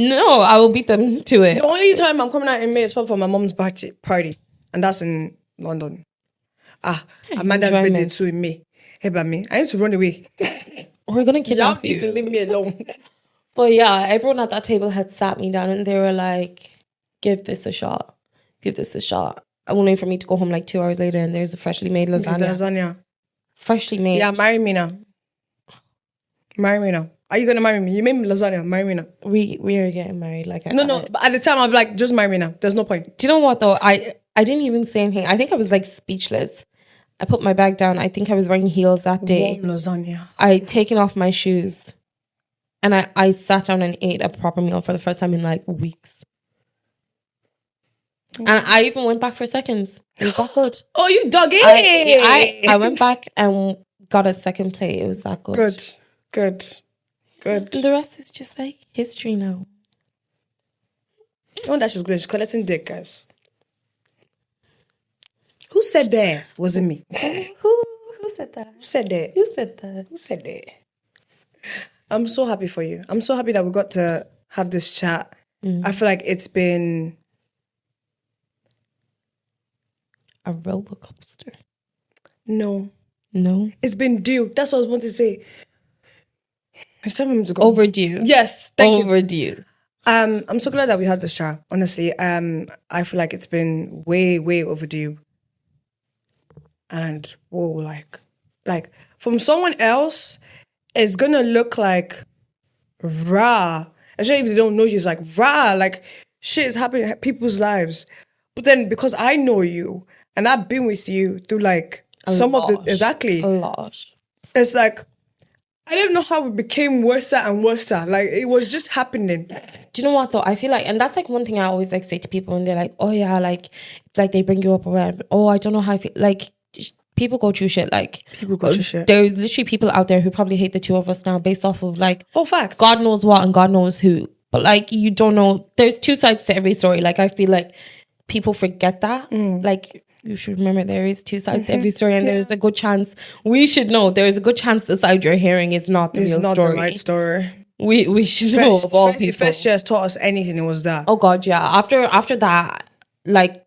No, I will beat them to it. The only time I'm coming out in May is probably for my mom's party, and that's in London. Amanda's birthday too in May. Hey, by me, I need to run away. We're gonna kidnap you. To leave me alone. But yeah, everyone at that table had sat me down and they were like, give this a shot. Give this a shot. Only for me to go home like 2 hours later and there's a freshly made lasagna. Freshly made. Yeah, marry me now. Marry me now. Are you gonna marry me? You made me lasagna. Marry me now. We are getting married. Like No. But at the time, I'm like, just marry me now. There's no point. Do you know what though? I didn't even say anything. I think I was like speechless. I put my bag down. I think I was wearing heels that day. Warm lasagna. I taken off my shoes. And I sat down and ate a proper meal for the first time in like weeks. And I even went back for seconds. It was that good. Oh, you dog it. I went back and got a second plate. It was that good. Good. And the rest is just like history now. Oh, that's just good. She's collecting dick, guys. Who said that? Wasn't me. Who said that? Who said that? Who said that? Who said that? I'm so happy for you. I'm so happy that we got to have this chat. I feel like it's been a roller coaster. No. It's been due. That's what I was wanting to say. It's time to go. Overdue. Yes, thank you. Overdue. I'm so glad that we had this chat. Honestly, I feel like it's been way, way overdue. And whoa, like from someone else, it's gonna look like raw. Especially if they don't know you, it's like raw. Like shit is happening in people's lives. But then because I know you and I've been with you through like a lot. It's like I don't know how it became worse and worse. Like it was just happening. Do you know what though? I feel like, and that's like one thing I always like say to people when they're like, oh yeah, like it's like they bring you up or whatever. Oh, I don't know how I feel. Like people go through shit. Like people go through shit. There's literally people out there who probably hate the two of us now based off of like facts. God knows what and God knows who. But like you don't know. There's two sides to every story. Like I feel like people forget that. Like you should remember there is two sides to every story, and there's a good chance we should know. There is a good chance the side you're hearing is not the real story. It's not the right story. We should know of all people. If first year has taught us anything, it was that. Oh God, yeah. After that, like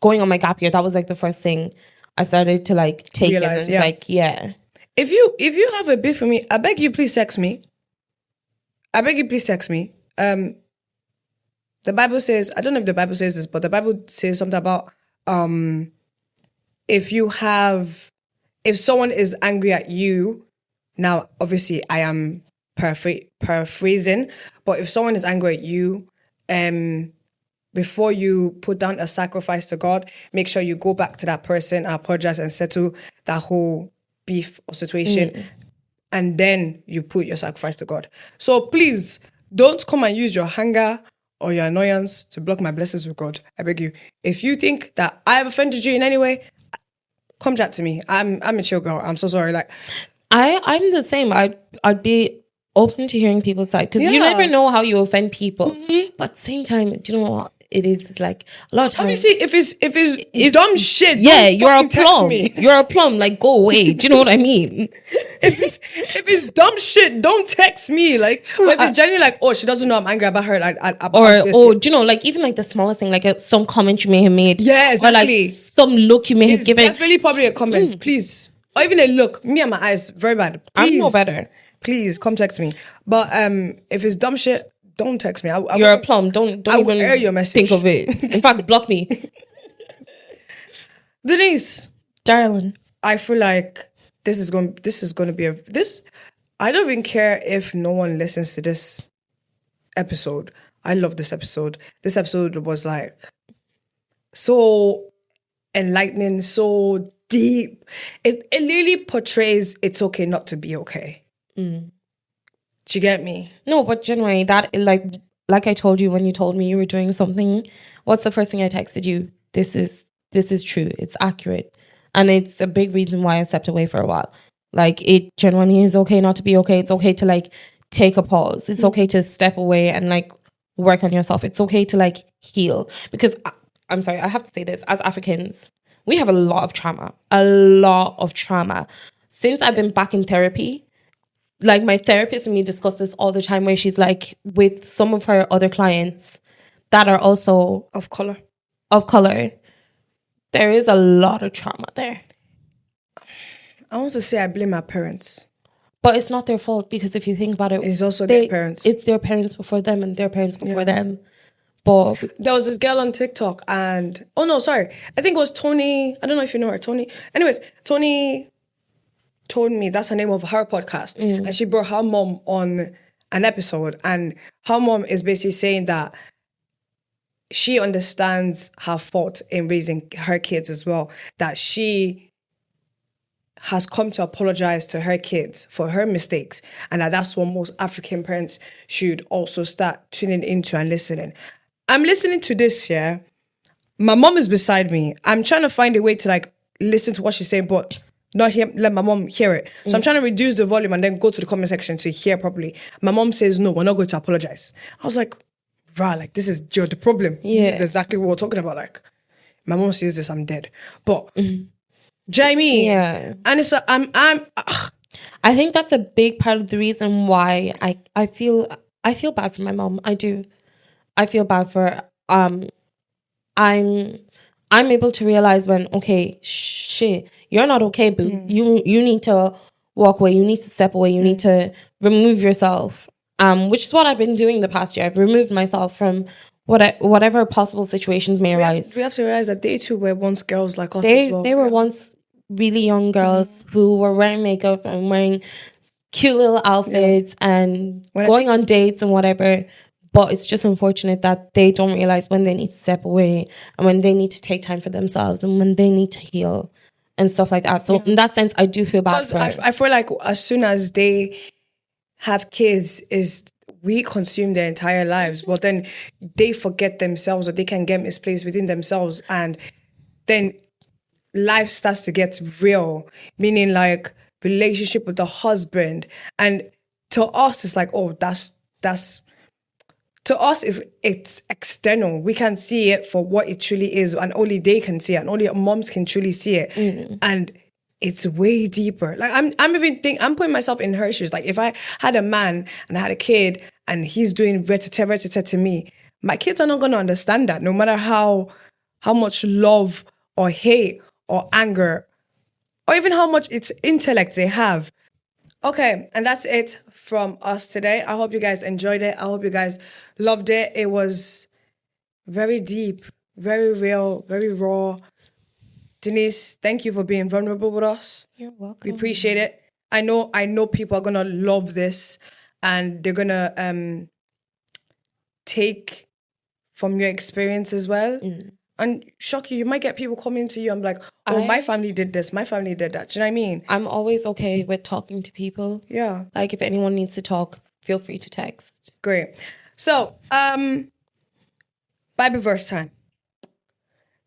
going on my gap year, that was like the first thing I started to like take realize, and it's like, yeah. If you have a bit for me, I beg you please text me. The Bible says, I don't know if the Bible says this, but the Bible says something about if someone is angry at you, now obviously I am paraphrasing, but if someone is angry at you, before you put down a sacrifice to God, make sure you go back to that person and apologize and settle that whole beef or situation, and then you put your sacrifice to God. So please don't come and use your anger or your annoyance to block my blessings with God. I beg you. If you think that I have offended you in any way, come chat to me. I'm a chill girl. I'm so sorry. Like I'm the same. I'd be open to hearing people's side because you never know how you offend people. But at the same time, do you know what it is? It's like a lot of times. Obviously, if it's dumb shit, you're a plum. You're a plum. Like go away. Do you know what I mean? if it's dumb shit, don't text me. Like, but if it's genuinely like, oh, she doesn't know I'm angry about her, do you know, like even like the smallest thing, like some comment you may have made, exactly, or like some look you may have given. Definitely, probably a comment, please, or even a look. Me and my eyes, very bad. Please, I'm no better. Please come text me. But if it's dumb shit, don't text me. You're a plum. Don't even air your message. Think of it. In fact, block me. Denise, darling, I feel like this is going to be I don't even care if no one listens to this episode. I love this episode. This episode was like so enlightening, so deep. It really portrays it's okay not to be okay. Do you get me? No, but genuinely, that like I told you when you told me you were doing something, what's the first thing I texted you? This is this is true. It's accurate. And it's a big reason why I stepped away for a while. Like, it genuinely is okay not to be okay. It's okay to like take a pause. It's okay to step away and like work on yourself. It's okay to like heal. Because I'm sorry, I have to say this, as Africans, we have a lot of trauma. A lot of trauma. Since I've been back in therapy, like my therapist and me discuss this all the time, where she's like, with some of her other clients that are also Of color. there is a lot of trauma there. I want to say I blame my parents. But it's not their fault, because if you think about it, It's also their parents. It's their parents before them and their parents before them. But there was this girl on TikTok and I think it was Tony. I don't know if you know her, Tony. Anyways, Tony told me that's the name of her podcast, and she brought her mom on an episode, and her mom is basically saying that she understands her fault in raising her kids as well, that she has come to apologize to her kids for her mistakes, and that's what most African parents should also start tuning into and listening. I'm listening to this, yeah. My mom is beside me. I'm trying to find a way to like listen to what she's saying, but not let my mom hear it. So I'm trying to reduce the volume and then go to the comment section to hear properly. My mom says, no, we're not going to apologize. I was like, like, this is the problem. Yeah. This is exactly what we're talking about. Like, my mom says this, I'm dead. But, Jamie. Yeah. And it's, I think that's a big part of the reason why I feel bad for my mom. I do. I feel bad for I'm able to realize when, okay, shit, you're not okay, boo. You need to walk away. You need to step away. You need to remove yourself. Which is what I've been doing the past year. I've removed myself from whatever possible situations may arise. We have to realize that they too were once girls like us as well. They were once really young girls who were wearing makeup and wearing cute little outfits and going on dates and whatever. But it's just unfortunate that they don't realize when they need to step away and when they need to take time for themselves and when they need to heal and stuff like that. So in that sense, I do feel bad for I feel like as soon as they have kids, we consume their entire lives, but then they forget themselves, or they can get misplaced within themselves, and then life starts to get real, meaning like relationship with the husband. And to us, it's like, oh, that's to us, it's external. We can see it for what it truly is, and only they can see it, and only moms can truly see it. And it's way deeper. Like I'm putting myself in her shoes. Like if I had a man and I had a kid and he's doing ret-a-tet to me, my kids are not going to understand that, no matter how much love or hate or anger or even how much it's intellect they have. Okay, and that's it from us today. I hope you guys enjoyed it. I hope you guys loved it. It was very deep, very real, very raw. Denise, thank you for being vulnerable with us. You're welcome. We appreciate it. I know people are gonna love this, and they're gonna take from your experience as well. And shock you. You might get people coming to you and be like, oh, my family did this, my family did that. Do you know what I mean? I'm always okay with talking to people. Yeah. Like if anyone needs to talk, feel free to text. Great. So, Bible verse time.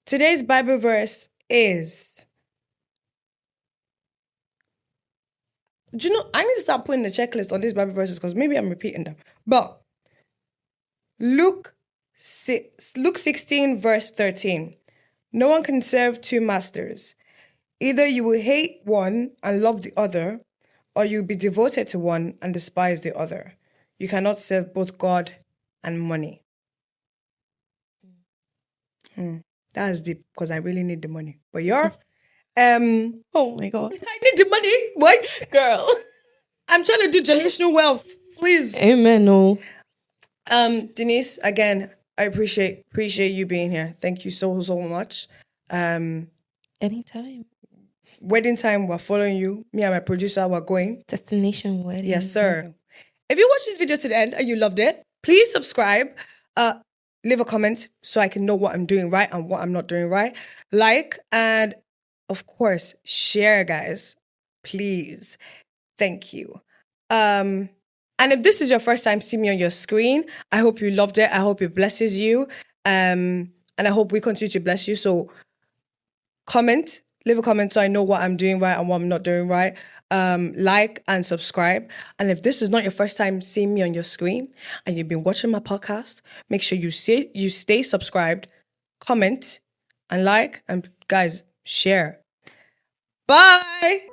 Today's Bible verse is... Do you know, I need to start putting the checklist on these Bible verses because maybe I'm repeating them. But Luke 16 verse 13. No one can serve two masters. Either you will hate one and love the other, or you'll be devoted to one and despise the other. You cannot serve both God and money. That's deep because I really need the money. But you're Oh my God. I need the money. What? Girl. I'm trying to do generational wealth. Please. Amen. No. Denise, again, I appreciate you being here. Thank you so much. Anytime. Wedding time, we're following you. Me and my producer, we're going. Destination wedding. Yes, sir. If you watched this video to the end and you loved it, please subscribe. Leave a comment so I can know what I'm doing right and what I'm not doing right. Like, and of course, share, guys. Please. Thank you. And if this is your first time seeing me on your screen, I hope you loved it. I hope it blesses you. And I hope we continue to bless you. So leave a comment so I know what I'm doing right and what I'm not doing right. Like and subscribe. And if this is not your first time seeing me on your screen and you've been watching my podcast, make sure you stay subscribed, comment, and like, and guys, share. Bye.